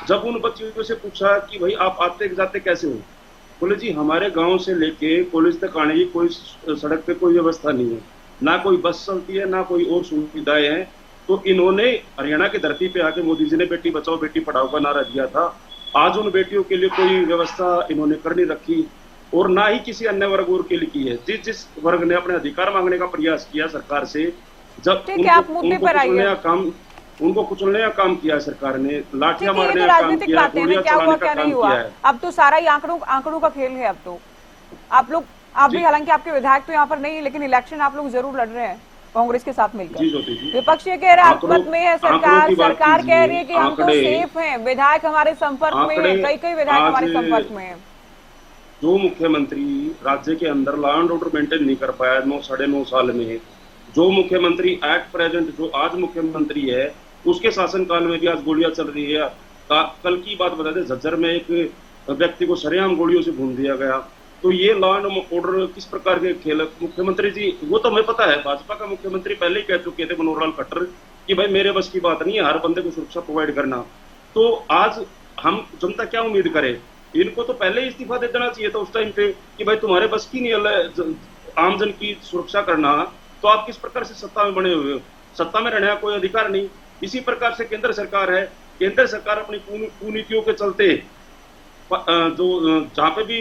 जब उन बच्चियों से पूछा कि भाई आप आते जाते कैसे हो, बोले जी हमारे गांव से लेके कॉलेज तक आने की कोई सड़क पे कोई व्यवस्था नहीं है, ना कोई बस चलती है, ना कोई और सुविधाएं हैं। तो इन्होंने हरियाणा की धरती पे आके मोदी जी ने बेटी बचाओ बेटी पढ़ाओ का नारा दिया था। आज उन बेटियों के लिए कोई व्यवस्था इन्होंने कर नहीं रखी और ना ही किसी अन्य वर्ग और के लिए की है। जिस वर्ग ने अपने अधिकार मांगने का प्रयास किया सरकार से, जब उनको कुचलने का काम किया सरकार ने, लाठियां मारने का काम किया, गोलियां चलाने का काम किया है। अब तो सारा ही आंकड़ों का खेल है। अब तो आप भी हालांकि आपके विधायक तो यहाँ पर नहीं, लेकिन इलेक्शन आप लोग जरूर लड़ रहे हैं कांग्रेस के साथ मिलकर। विपक्ष ये कह रहा है आपमत में है सरकार कह रही है कि हम तो सेफ हैं, विधायक हमारे संपर्क में है, कई विधायक हमारे संपर्क में है। जो मुख्यमंत्री राज्य के अंदर लॉ एंड ऑर्डर मेंटेन नहीं कर पाया 9-9.5 साल में, जो मुख्यमंत्री एट प्रेजेंट जो आज मुख्यमंत्री है, उसके शासनकाल में भी आज गोलियां चल रही है। कल की बात बता दें, झज्जर में एक व्यक्ति को सरेआम गोलियों से भून दिया गया। तो ये लॉ एंड ऑर्डर किस प्रकार के खेल? मुख्यमंत्री जी वो तो हमें पता है, भाजपा का मुख्यमंत्री पहले ही कह चुके थे मनोहर लाल खट्टर कि भाई मेरे बस की बात नहीं है हर बंदे को सुरक्षा प्रोवाइड करना। तो आज हम जनता क्या उम्मीद करे? इनको तो पहले ही इस्तीफा दे देना चाहिए था उस टाइम पे कि भाई तुम्हारे बस की नहीं है आमजन की सुरक्षा करना, तो आप किस प्रकार से सत्ता में बने हुए हो? सत्ता में रहने का कोई अधिकार नहीं। इसी प्रकार से केंद्र सरकार है, केंद्र सरकार अपनी कुनीतियों के चलते जो जहाँ पे भी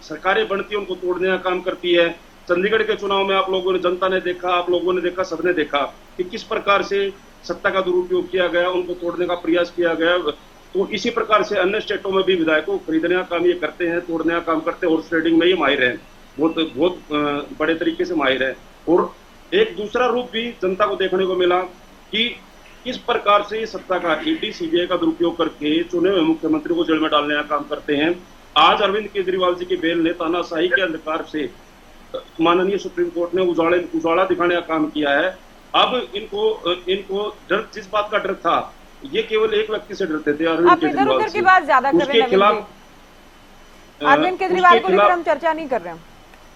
सरकारें बनती है उनको तोड़ने का काम करती है। चंडीगढ़ के चुनाव में आप लोगों ने, जनता ने देखा, आप लोगों ने देखा, सबने देखा कि किस प्रकार से सत्ता का दुरुपयोग किया गया, उनको तोड़ने का प्रयास किया गया। तो इसी प्रकार से अन्य स्टेटों में भी विधायकों को खरीदने का काम ये करते हैं, तोड़ने का काम करते हैं। हॉर्स ट्रेडिंग में ये माहिर है, बहुत बड़े तरीके से माहिर है। और एक दूसरा रूप भी जनता को देखने को मिला कि किस प्रकार से सत्ता का ईडी सीबीआई का दुरुपयोग करके चुने हुए मुख्यमंत्री को जेल में डालने का काम करते हैं। आज अरविंद केजरीवाल जी की बेल ने तानाशाही के अंधकार से माननीय सुप्रीम कोर्ट ने उजाला दिखाने का काम किया है। अब इनको डर, जिस बात का डर था, ये केवल एक व्यक्ति से डरते थे, अरविंद केजरीवाल से। उसके खिलाफ अरविंद केजरीवाल को लेकर हम चर्चा नहीं कर रहे हैं।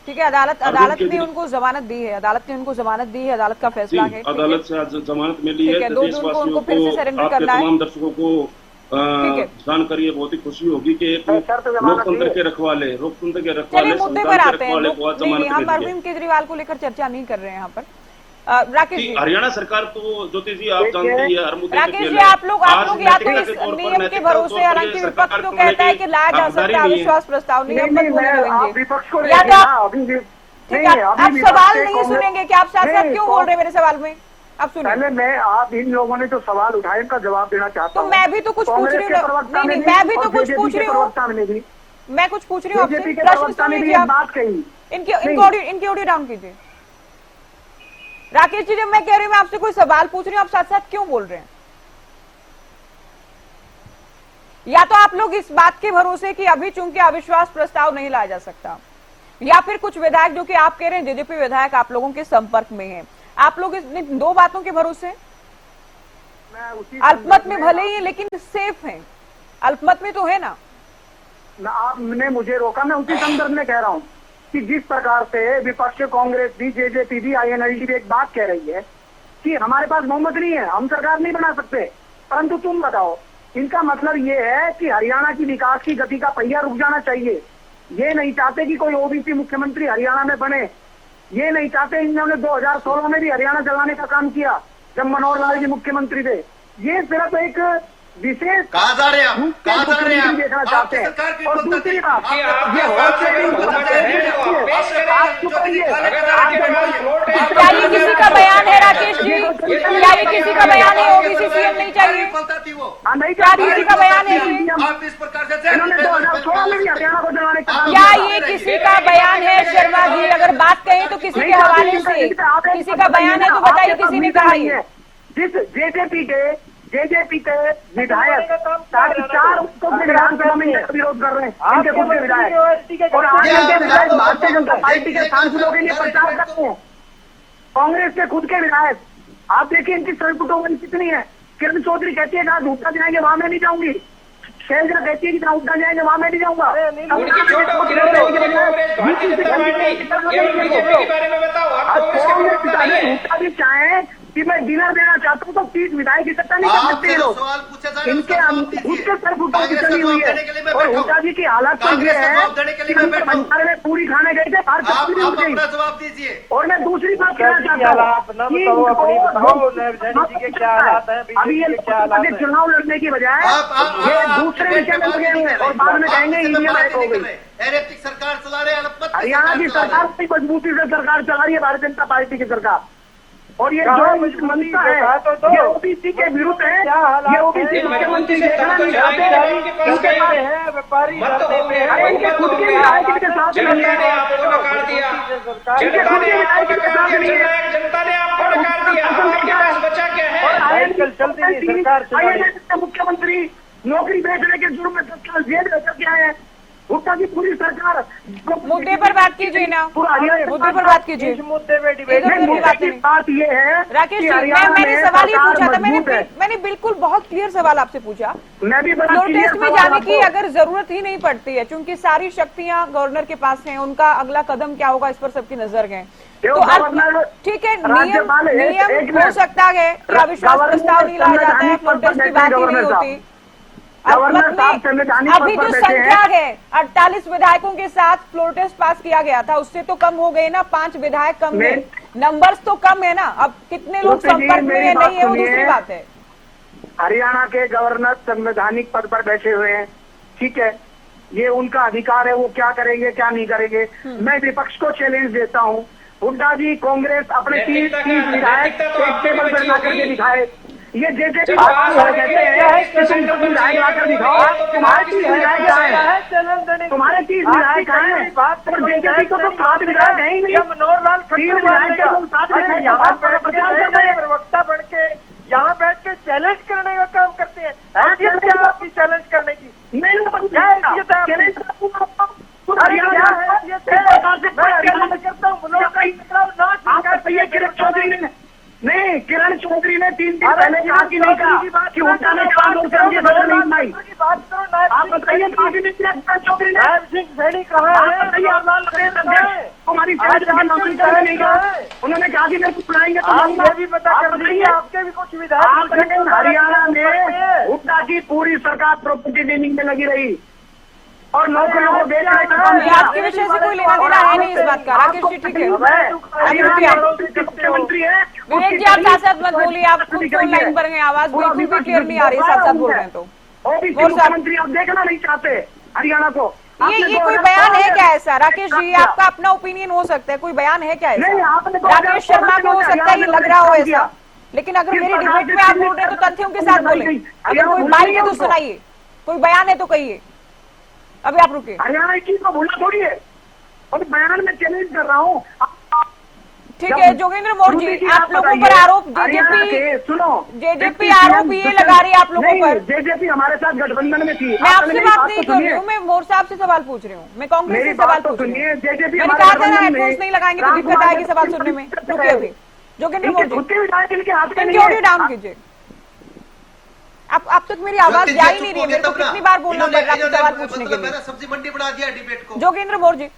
ठीक है, अदालत ने उनको जमानत दी है, अदालत ने उनको जमानत दी है, अदालत का फैसला है। अदालत से आज जमानत मिली है। 2 जून को उनको फिर से सरेंडर करना है। तमाम दर्शकों को जानकारी बहुत ही खुशी होगी कि एक लोकतंत्र के रखवाले चलिए मुद्दे पर आते हैं। नहीं, हम अरविंद केजरीवाल को लेकर चर्चा नहीं कर रहे हैं यहाँ पर। राकेश जी, हरियाणा सरकार तो ज्योति जी आप जानती है हर मुद्दे राकेश जी, आप लोग या तो इस नियम के भरोसे, हालांकि विपक्ष तो कहता है कि लाया जा सकता है अविश्वास प्रस्ताव, नियम मत बोले देंगे, या तो आप सवाल नहीं सुनेंगे कि आप साथ साथ क्यों बोल रहे हैं मेरे सवाल में? आप सुनिए, पहले मैं आप इन लोगों ने जो सवाल उठाए उनका जवाब देना चाहता हूँ। तो मैं भी तो कुछ पूछ रही हूँ, नहीं मैं भी तो कुछ पूछ रही हूँ, मैं कुछ पूछ रही हूँ आपसे, प्रश्न सुन लीजिए आप। इनकी ऑडियो डाउन कीजिए। राकेश जी, जब मैं कह रही हूँ मैं आपसे कोई सवाल पूछ रही हूँ, आप साथ साथ क्यों बोल रहे हैं? या तो आप लोग इस बात के भरोसे कि अभी चूंकि अविश्वास प्रस्ताव नहीं लाया जा सकता, या फिर कुछ विधायक जो कि आप कह रहे हैं जेजेपी विधायक आप लोगों के संपर्क में हैं, आप लोग इन 2 बातों के भरोसे अल्पमत में भले ही लेकिन सेफ हैं, अल्पमत में तो है ना? आपने मुझे रोका, मैं उसी संदर्भ में कह रहा हूँ कि जिस प्रकार से विपक्ष कांग्रेस भी, जेजेपी भी, INLD भी एक बात कह रही है कि हमारे पास बहुमत नहीं है, हम सरकार नहीं बना सकते, परंतु तुम बताओ, इनका मतलब ये है कि हरियाणा की विकास की गति का पहिया रुक जाना चाहिए। ये नहीं चाहते कि कोई ओबीसी मुख्यमंत्री हरियाणा में बने, ये नहीं चाहते। इन्होंने 2016 में भी हरियाणा जलाने का काम किया जब मनोहर लाल जी मुख्यमंत्री थे। ये सिर्फ एक विशेष देखना चाहते हैं। और दूसरी बात, क्या ये किसी का बयान है राकेश जी? क्या ये किसी का बयान है ओबीसी सीएम नहीं चाहिए? क्या किसी का बयान है? इन्होंने 2016 में भी हरियाणा को जलाने का काम क्या ये किसी का बयान है शर्मा जी? अगर बात कहें तो किसी के हवाले से किसी का बयान है तो बताइए किसी ने कहा है? जिस जेजेपी के विधायक 4.5 उत्तर में विधानसभा में विरोध कर रहे हैं, इनके खुद के विधायक, और आज के विधायक भारतीय जनता पार्टी के सांसदों के लिए प्रचार करते हैं, कांग्रेस के खुद के विधायक। आप देखिए इनकी सर्वपुटों कितनी है। किरण चौधरी कहती है जहाँ धूपा जाएंगे वहां मैं नहीं जाऊंगी, शैलजा कहती है कि जहाँ उठा जाएंगे वहां मैं नहीं जाऊंगा। भी चाहे कि मैं डिनर देना चाहता हूँ तो 30 विधायक इकट्ठा नहीं कर सकते लोग, इनके उसके सरपुटों की चली हुई है। और हुड्डा जी की हालत तो ये है कि भंडारे में पूरी खाने गए थे, जवाब दीजिए। और मैं दूसरी बात कहना चाहता हूँ, अभी ये चुनाव लड़ने की बजाय ये दूसरे विषय में लगे हुए हैं और बाद में कहेंगे ईवीएम हैक हो गई। सरकार चला रहे, हरियाणा की सरकार की मजबूती से सरकार चला रही है भारतीय जनता पार्टी की सरकार। और ये जो मनता है ये ओबीसी के विरुद्ध है, ये ओबीसी मुख्यमंत्री देखना नहीं चाहते, उनके व्यापारी इनके खुद के विधायक के साथ नहीं है, इनके खुद के विधायक के साथ नहीं है, जनता ने आपको नकार दिया, आपके पास बचा क्या है? मुख्यमंत्री नौकरी बेचने के जुर्म में 10 साल जेल में करके आए हैं। हुड्डा की पूरी सरकार मुद्दे पर बात कीजिए ना, मुद्दे पर बात कीजिए। इस मुद्दे पे बात ये है राकेश जी, मैंने सवाल ही पूछा था, मैंने बिल्कुल बहुत क्लियर सवाल आपसे पूछा। मैं भी प्रोटेस्ट में जाने की अगर जरूरत ही नहीं पड़ती है, क्योंकि सारी शक्तियां गवर्नर के पास हैं, उनका अगला कदम क्या होगा इस पर सबकी नजर है। तो ठीक है, नियम हो सकता है कि अविश्वास प्रस्ताव नहीं लाया जाता है, प्रोटेस्ट की बात ही नहीं होती। अभी जो संख्या है 48 विधायकों के साथ फ्लोर टेस्ट पास किया गया था, उससे तो कम हो गए ना, 5 विधायक कम है, नंबर्स तो कम है ना। अब कितने लोग संपर्क में नहीं है वो दूसरी बात है। हरियाणा के गवर्नर संवैधानिक पद पर बैठे हुए हैं, ठीक है, ये उनका अधिकार है, वो क्या करेंगे क्या नहीं करेंगे। मैं विपक्ष को चैलेंज देता हूँ, हुड्डा जी कांग्रेस अपने 30 विधायक एक टेबल पर ला करके दिखाए। ये जेजेपी कहते हैं विधायक लाकर दिखाओ, तुम्हारे 30 विधायक है, तुम्हारे 30 विधायक हैं, और जेजेपी को तो 7 विधायक है ही नहीं। मनोहर लाल 3 विधायक है, 7 विधायक प्रवक्ता बन के यहाँ बैठ के चैलेंज करने का काम करते हैं। आपकी चैलेंज करने की नहीं, किरण चौधरी ने 3 दिन पहले कहा कि नहीं कहा कि हुड्डा ने कहा आप बताइए, किरण चौधरी ने कहा है आप ये भी पता कर लीजिए, आपके भी कुछ विधायक हरियाणा में हुड्डा की पूरी सरकार प्रॉपर्टी डीलिंग में लगी रही और नौकरियों को बेचने का काम किया। आपके विषय से कोई लेना देना है नहीं इस बात का। राकेश जी ठीक है, मुख्यमंत्री है। विवेक जी आप साथ साथ मत बोलिए, आप खुद फोन लाइन पर गए, आवाज बिल्कुल भी क्लियर नहीं आ रही, साथ साथ बोल रहे हैं तो मुख्यमंत्री आप देखना नहीं चाहते हरियाणा को। ये कोई बयान है क्या ऐसा? राकेश जी आपका अपना ओपिनियन हो सकता है, कोई बयान है क्या ऐसा? राकेश शर्मा को हो सकता है ये लग रहा हो ऐसा, लेकिन अगर मेरी डिबेट में आप बोल रहे हैं तो तथ्यों के साथ बोले। अगर कोई बात है तो सुनाइए, कोई बयान है तो कहिए। अभी आप रुकिए। हरियाणा की चीज को भूलना थोड़ी है, और बयान में चैलेंज कर रहा हूँ। ठीक है जोगेंद्र मौर्य जी, आप लोगों पर आरोप जेजेपी आरोप ये लगा रही है आप लोगों पर। जेजेपी हमारे साथ गठबंधन में थी। मैं आपसे बात नहीं कर रही हूँ, मैं मौर्य साहब से सवाल पूछ रही हूँ, मैं कांग्रेस से सवाल पूछ रही हूँ। मैंने कहा था ना हेडफोन्स नहीं लगाएंगे तो दिक्कत आएगी सवाल सुनने में। रुकिए अभी जोगेंद्र मौर्य जी ऑडियो डाउन कीजिए। अब तक मेरी आवाज जा ही नहीं रही है, मेरे को कितनी बार बोलना पड़ रहा है सवाल पूछने के लिए। सब्जी मंडी बना दिया डिबेट को। जोगेंद्र मौर्य जी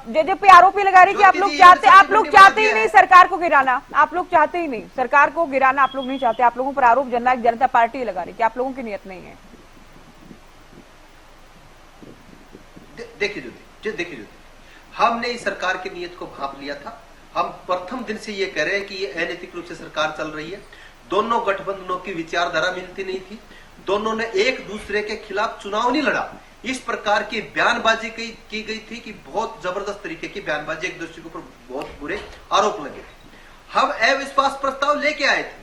जेजेपी आरोपी लगा रही कि आप लोग चाहते ही नहीं सरकार को गिराना, आप लोग चाहते ही नहीं सरकार को गिराना, आप लोग नहीं चाहते। आप लोगों पर आरोप जननायक जनता पार्टी लगा रही कि आप लोगों की नियत नहीं है। देखिए ज्योति, हमने इस सरकार की नियत को भांप लिया था। हम प्रथम दिन से ये कह रहे हैं कि ये अनैतिक रूप से सरकार चल रही है। दोनों गठबंधनों की विचारधारा मिलती नहीं थी, दोनों ने एक दूसरे के खिलाफ चुनाव नहीं लड़ा। इस प्रकार की बयानबाजी की गई थी कि बहुत जबरदस्त तरीके की बयानबाजी, एक दूसरे के ऊपर बहुत बुरे आरोप लगे थे। हम अविश्वास प्रस्ताव लेके आए थे।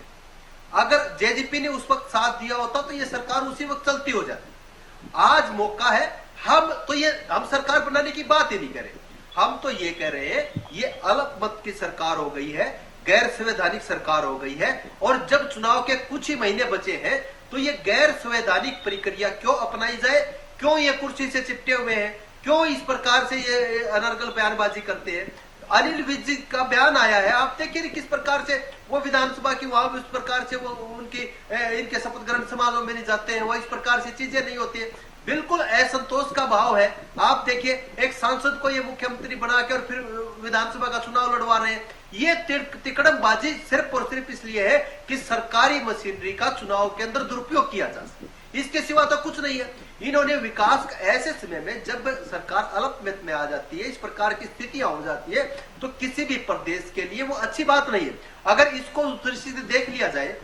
अगर जेजेपी ने उस वक्त साथ दिया होता तो ये सरकार उसी वक्त चलती हो जाती। आज मौका है, हम सरकार बनाने की बात ही नहीं करें, हम तो ये कह रहे हैं ये अल्पमत की सरकार हो गई है, गैर संवैधानिक सरकार हो गई है। और जब चुनाव के कुछ ही महीने बचे हैं तो ये गैर संवैधानिक प्रक्रिया क्यों अपनाई जाए? क्यों ये कुर्सी से चिपटे हुए हैं? क्यों इस प्रकार से ये अनर्गल बयानबाजी करते हैं? अनिल विज जी का बयान आया है, आप देखिए किस प्रकार से वो विधानसभा की वहां इस प्रकार से वो उनकी इनके शपथ ग्रहण समारोह में नहीं जाते हैं, वो इस प्रकार से चीजें नहीं होती है। बिल्कुल असंतोष का भाव है। आप देखिए एक सांसद को ये मुख्यमंत्री बना के और फिर विधानसभा का चुनाव लड़वा रहे हैं। ये तिकड़मबाजी सिर्फ और सिर्फ इसलिए है कि सरकारी मशीनरी का चुनाव के अंदर दुरुपयोग किया जा सके, इसके सिवा तो कुछ नहीं है। इन्होंने विकास ऐसे समय में जब सरकार अल्पमत में आ जाती है, इस प्रकार की स्थितियां हो जाती है, तो किसी भी प्रदेश के लिए वो अच्छी बात नहीं है। अगर इसको उस दृष्टि से देख लिया जाए,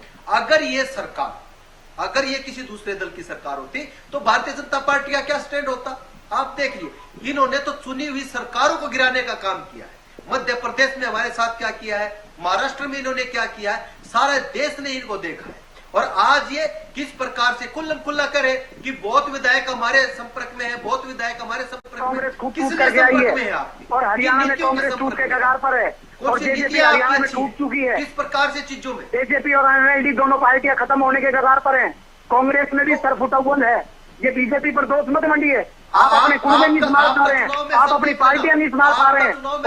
अगर ये किसी दूसरे दल की सरकार होती तो भारतीय जनता पार्टी का क्या स्टैंड होता? आप देखिए, इन्होंने तो चुनी हुई सरकारों को गिराने का काम किया है। मध्य प्रदेश में हमारे साथ क्या किया है, महाराष्ट्र में इन्होंने क्या किया है, सारे देश ने इनको देखा है। और आज ये किस प्रकार से खुल्लम खुल्ला करे कि बहुत विधायक हमारे संपर्क में है, बहुत विधायक हमारे संपर्क में, किस संपर्क में है आपकी? और हरियाणा में कांग्रेस टूट के कगार पर है, और जेजेपी हरियाणा में टूट चुकी है। किस प्रकार से चीजों में जेजेपी और एनएलडी दोनों पार्टियां खत्म होने के कगार पर हैं। कांग्रेस में भी सर फुटा हुआ है। ये बीजेपी पर दोष मत मंडिए। आप अपने कुर्बे नहीं संभाल पा रहे हैं, आप अपनी पार्टियां नहीं संभाल पा रहे हैं, और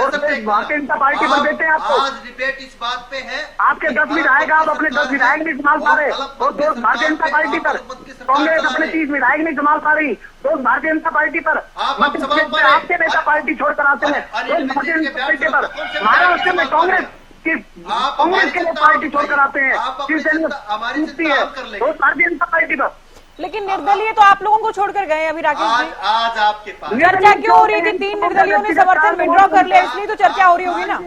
भारतीय जनता पार्टी पर देते हैं आपको। आज डिबेट इस बात पे है, आपके 10 विधायक, आप अपने 10 विधायक नहीं संभाल पा रहे, और दोष भारतीय जनता पार्टी पर। कांग्रेस अपने 30 विधायक नहीं संभाल पा रही, दोष भारतीय जनता पार्टी पर। आपके नेता पार्टी छोड़कर आते हैं, दोष भारतीय जनता पार्टी पर। महाराष्ट्र में कांग्रेस के लिए पार्टी छोड़कर आते हैं, शिवसेना दोष भारतीय जनता पार्टी पर। लेकिन निर्दलीय तो आप लोगों को छोड़कर गए अभी राकेश जी। आज आपके पास चर्चा क्यों हो रही है कि 3 निर्दलियों ने समर्थन विड्रॉ कर लिया, इसलिए तो चर्चा हो रही होगी ना।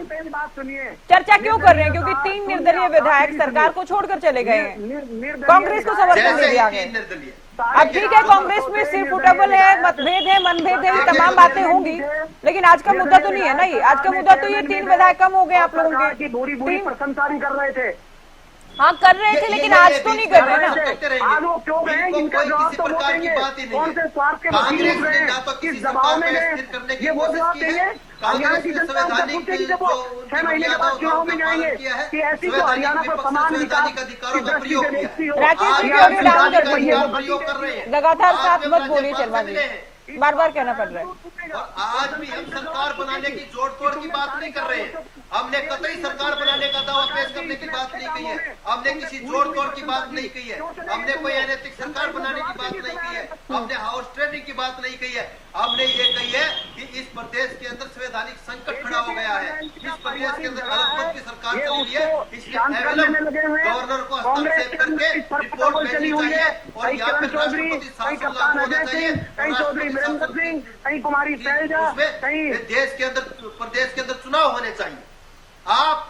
चर्चा क्यों कर रहे हैं? क्योंकि 3 निर्दलीय विधायक सरकार को छोड़कर चले गए हैं, कांग्रेस को समर्थन दे दिया गया। अब ठीक है, कांग्रेस में सिर्फ फुटेबल है, मतभेद है, मनभेद है, तमाम बातें होंगी, लेकिन आज का मुद्दा तो नहीं है ना ये। आज का मुद्दा तो ये 3 विधायक कम हो गए आप लोगों के। बुरी प्रशंसा नहीं कर रहे थे, हाँ कर रहे थे, लेकिन आज तो नहीं कर रहे ना। आज वो क्यों गए, इनका जवाब तो वो देंगे। कौन से स्वार्थ के वकील हो गए, किस दबाव में गए, ये वो जवाब देंगे। हरियाणा की जनता उनसे पूछेगी जब वो 6 महीने के बाद चुनाव में जाएंगे कि ऐसी तो हरियाणा पर समान विकास की दृष्टि से देखती हो। राकेश जी ऑडियो डाउन कर दीजिए, लगातार साथ मत बोलिए शर्मा जी, बार बार कहना पड़ रहा है। और आज भी हम सरकार बनाने की जोड़ तोड़ की बात नहीं कर रहे हैं। हमने कतई सरकार बनाने का दावा पेश करने की बात नहीं कही है, हमने किसी जोड़ तोड़ की बात नहीं कही है, हमने कोई अनैतिक सरकार बनाने की बात नहीं कही है, हमने हाउस ट्रेनिंग की बात नहीं कही है। हमने ये कही है कि इस प्रदेश के अंदर संवैधानिक संकट खड़ा हो गया है, इस प्रदेश के अंदर अल्पमत की सरकार चल रही को शांत करने में लगे हुए हैं। गवर्नर को कांग्रेस हस्तक्षेप करके इस पर रिपोर्ट पटाखोल चली भेजनी हुई है। चाहिए और कहीं यहाँ किरण पे चौधरी, राष्ट्रपति कहीं शासन कप्तान लागू होना अजय चाहिए। सिंह, कहीं चौधरी वीरेंद्र सिंह, कहीं कुमारी शैलजा, उसमें कहीं देश के अंदर, प्रदेश के अंदर चुनाव होने चाहिए। आप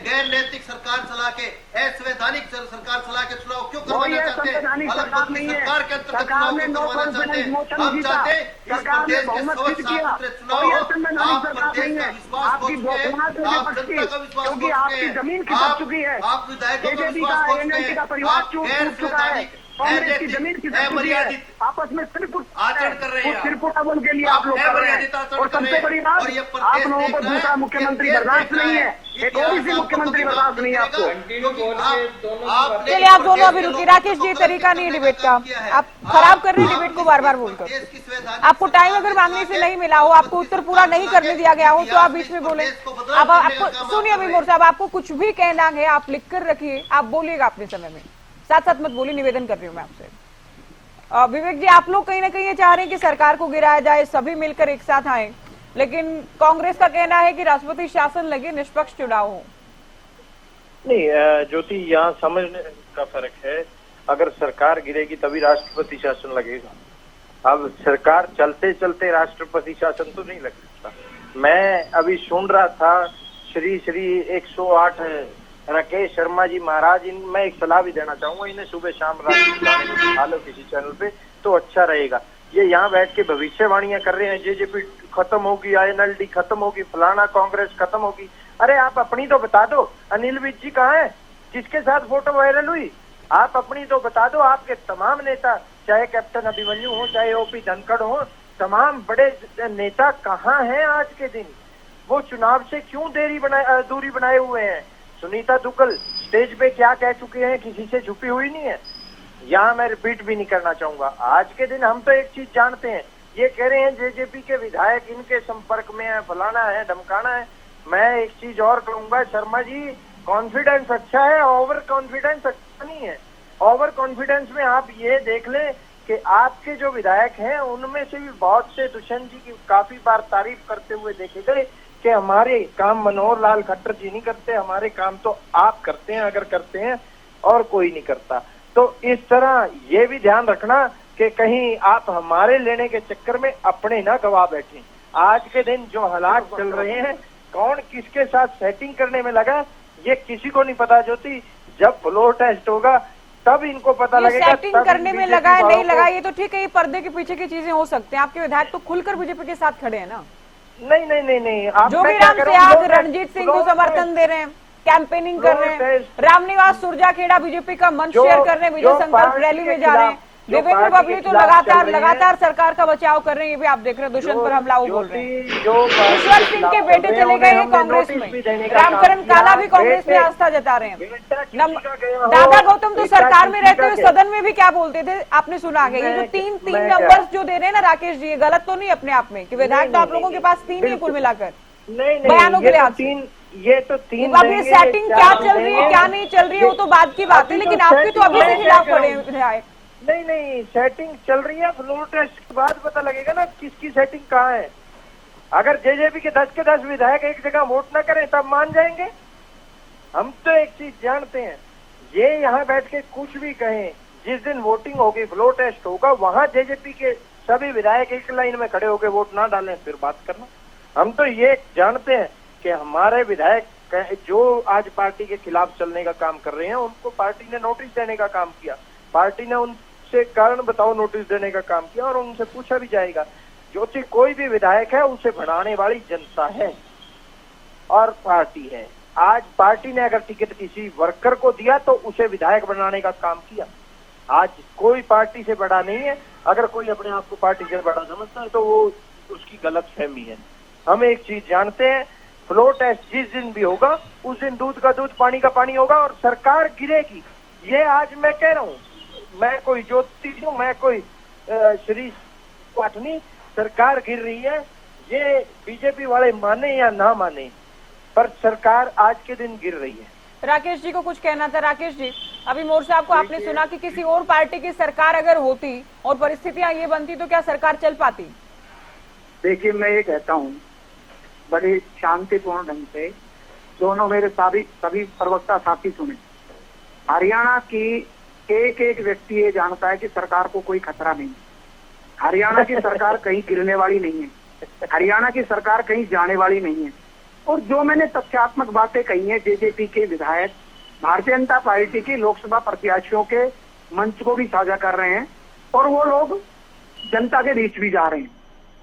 गैर नैतिक सरकार चला के, असंवैधानिक सरकार चला के चुनाव क्यों करवाना चाहते हैं? संवैधानिक सरकार नहीं है। सरकार के अंतर्गत सरकार चुनाव ने क्यों नो करवाना चाहते कॉन्फिडेंस हैं? मोशन हम जीता। चाहते हैं इस सरकार ने प्रदेश के बहुमत स्वच्छ सिद्ध किया। साफ सुथरे चुनाव और ये हो। संवैधानिक आप सरकार प्रदेश नहीं का है। विश्वास खो आपकी चुके हैं, बहुमत है आप विपक्ष की, जनता का विश्वास खो क्योंकि चुके आपकी हैं, जमीन खिसक चुकी है। आप विधायकों का जेजेपी विश्वास का, खो चुके एनएलसी का हैं, परिवार आप टूट गैर चुका है। कांग्रेस की जमीन खिसक चुकी है। आपस में आचरण कर रहे हैं। सिरपुटावन के लिए आप लोग कर रहे हैं। और सबसे बड़ी बात, और ये आप प्रदेश लोगों को देख रहा है, दूसरा मुख्यमंत्री ये बर्दाश्त देख रहा नहीं है। है। एक और सी मुख्यमंत्री बर्दाश्त नहीं है आपको। चलिए आप दोनों अभी रुकिए। राकेश जी, तरीका नहीं है डिबेट का, आप खराब कर रहे हैं डिबेट को बार बार बोलकर। आपको टाइम अगर मांगने से नहीं मिला हो, आपको उत्तर पूरा नहीं करने दिया गया हो, तो आप बीच में बोले। अब आपको सुनिए अभी मोर साहब, आपको कुछ भी कहना है आप लिख कर रखिए, आप बोलिएगा अपने समय में, साथ साथ मत बोलिए, निवेदन कर रही हूँ मैं आपसे। विवेक जी, आप लोग कहीं ना कहीं ये चाह रहे हैं कि सरकार को गिराया जाए, सभी मिलकर एक साथ आए, लेकिन कांग्रेस का कहना है कि राष्ट्रपति शासन लगे, निष्पक्ष चुनाव हो। नहीं ज्योति, यहाँ समझने का फर्क है। अगर सरकार गिरेगी तभी राष्ट्रपति शासन लगेगा। अब सरकार चलते चलते राष्ट्रपति शासन तो नहीं लग सकता। मैं अभी सुन रहा था श्री 108 राकेश शर्मा जी महाराज, मैं एक सलाह भी देना चाहूंगा, इन्हें सुबह शाम रात दिखा लो किसी चैनल पे तो अच्छा रहेगा। ये यहाँ बैठ के भविष्यवाणियां कर रहे हैं, जेजेपी खत्म होगी, INLD खत्म होगी, फलाना कांग्रेस खत्म होगी। अरे आप अपनी तो बता दो, अनिल विज जी कहाँ है जिसके साथ फोटो वायरल हुई? आप अपनी तो बता दो। आपके तमाम नेता, चाहे कैप्टन अभिमन्यु हो, चाहे OP धनखड़ हो, तमाम बड़े नेता कहाँ हैं आज के दिन? वो चुनाव से क्यों दूरी बनाए हुए हैं? सुनीता दुग्गल स्टेज पे क्या कह चुके हैं, किसी से छुपी हुई नहीं है। यहाँ मैं रिपीट भी नहीं करना चाहूंगा। आज के दिन हम तो एक चीज जानते हैं, ये कह रहे हैं जेजेपी के विधायक इनके संपर्क में है, फलाना है, धमकाना है। मैं एक चीज और कहूंगा शर्मा जी, कॉन्फिडेंस अच्छा है, ओवर कॉन्फिडेंस अच्छा नहीं है। ओवर कॉन्फिडेंस में आप ये देख लें कि आपके जो विधायक हैं उनमें से भी बहुत से दुष्यंत जी की काफी बार तारीफ करते हुए देखे गए कि हमारे काम मनोहर लाल खट्टर जी नहीं करते, हमारे काम तो आप करते हैं, अगर करते हैं, और कोई नहीं करता। तो इस तरह ये भी ध्यान रखना कि कहीं आप हमारे लेने के चक्कर में अपने ना गवा बैठे। आज के दिन जो हालात चल रहे हैं, कौन किसके साथ सेटिंग करने में लगा ये किसी को नहीं पता। ज्योति, जब फ्लोर टेस्ट होगा तब इनको पता लगेगा। सेटिंग करने में लगा है नहीं लगा ये तो ठीक है, ये पर्दे के पीछे की चीजें हो सकते हैं। आपके विधायक तो खुलकर बीजेपी के साथ खड़े हैं ना। नहीं आप जोगीराम त्याग, रणजीत सिंह को समर्थन दे रहे हैं, कैंपेनिंग कर रहे हैं, रामनिवास सुरजाखेड़ा बीजेपी का मंच शेयर कर रहे हैं, विजय संकल्प रैली में जा रहे हैं, देवेंद्र बबली तो लगातार सरकार का बचाव कर रहे हैं। ये भी आप देख रहे हैं, दुष्यंत पर हमला वो बोल रहे हैं। ईश्वर सिंह के बेटे चले गए हैं कांग्रेस में, रामकरण काला भी कांग्रेस में आस्था जता रहे हैं। दादा गौतम तो सरकार में रहते हुए सदन में भी क्या बोलते थे आपने सुना है। ये जो तीन नंबर्स जो दे रहे हैं ना राकेश जी, ये गलत तो नहीं अपने आप में कि विधायक तो आप लोगों के पास 3 ही कुल मिलाकर बयानों के लिहाज से। ये तो 3 अब ये सेटिंग क्या चल रही है क्या नहीं चल रही है वो तो बात की बात है, लेकिन आपके तो अभी से खिलाफ खड़े विधायक। नहीं सेटिंग चल रही है, फ्लोर टेस्ट के बाद पता लगेगा ना किसकी सेटिंग कहाँ है। अगर जेजेपी के 10 के 10 विधायक एक जगह वोट ना करें तब मान जाएंगे। हम तो एक चीज जानते हैं, ये यहाँ बैठ के कुछ भी कहें, जिस दिन वोटिंग होगी, फ्लोर टेस्ट होगा, वहां जेजेपी के सभी विधायक एक लाइन में खड़े होकर वोट ना डालें, फिर बात करना। हम तो ये जानते हैं कि हमारे विधायक जो आज पार्टी के खिलाफ चलने का काम कर रहे हैं, उनको पार्टी ने नोटिस देने का काम किया, पार्टी ने उनसे कारण बताओ नोटिस देने का काम किया, और उनसे पूछा भी जाएगा। जो कोई भी विधायक है उसे बढ़ाने वाली जनता है और पार्टी है। आज पार्टी ने अगर टिकट किसी वर्कर को दिया तो उसे विधायक बनाने का काम किया। आज कोई पार्टी से बड़ा नहीं है। अगर कोई अपने आप को पार्टी से बड़ा समझता है तो वो उसकी गलत फहमी है। हम एक चीज जानते हैं, फ्लोर टेस्ट जिस दिन भी होगा उस दिन दूध का दूध पानी का पानी होगा और सरकार गिरेगी। ये आज मैं कह रहा हूँ, मैं कोई ज्योतिष हूँ, मैं कोई श्री पाठनी, सरकार गिर रही है। ये बीजेपी वाले माने या ना माने, पर सरकार आज के दिन गिर रही है। राकेश जी को कुछ कहना था। राकेश जी, अभी मोर साहब को आपने सुना कि किसी और पार्टी की सरकार अगर होती और परिस्थितियां ये बनती तो क्या सरकार चल पाती? देखिए, मैं ये कहता हूँ बड़े शांतिपूर्ण ढंग से दोनों मेरे सभी प्रवक्ता साथी सुने। हरियाणा की एक एक व्यक्ति ये जानता है कि सरकार को कोई खतरा नहीं है। हरियाणा की सरकार कहीं गिरने वाली नहीं है। हरियाणा की सरकार कहीं जाने वाली नहीं है। और जो मैंने तथ्यात्मक बातें कही हैं, जेजेपी के विधायक भारतीय जनता पार्टी की लोकसभा प्रत्याशियों के मंच को भी साझा कर रहे हैं और वो लोग जनता के बीच भी जा रहे हैं।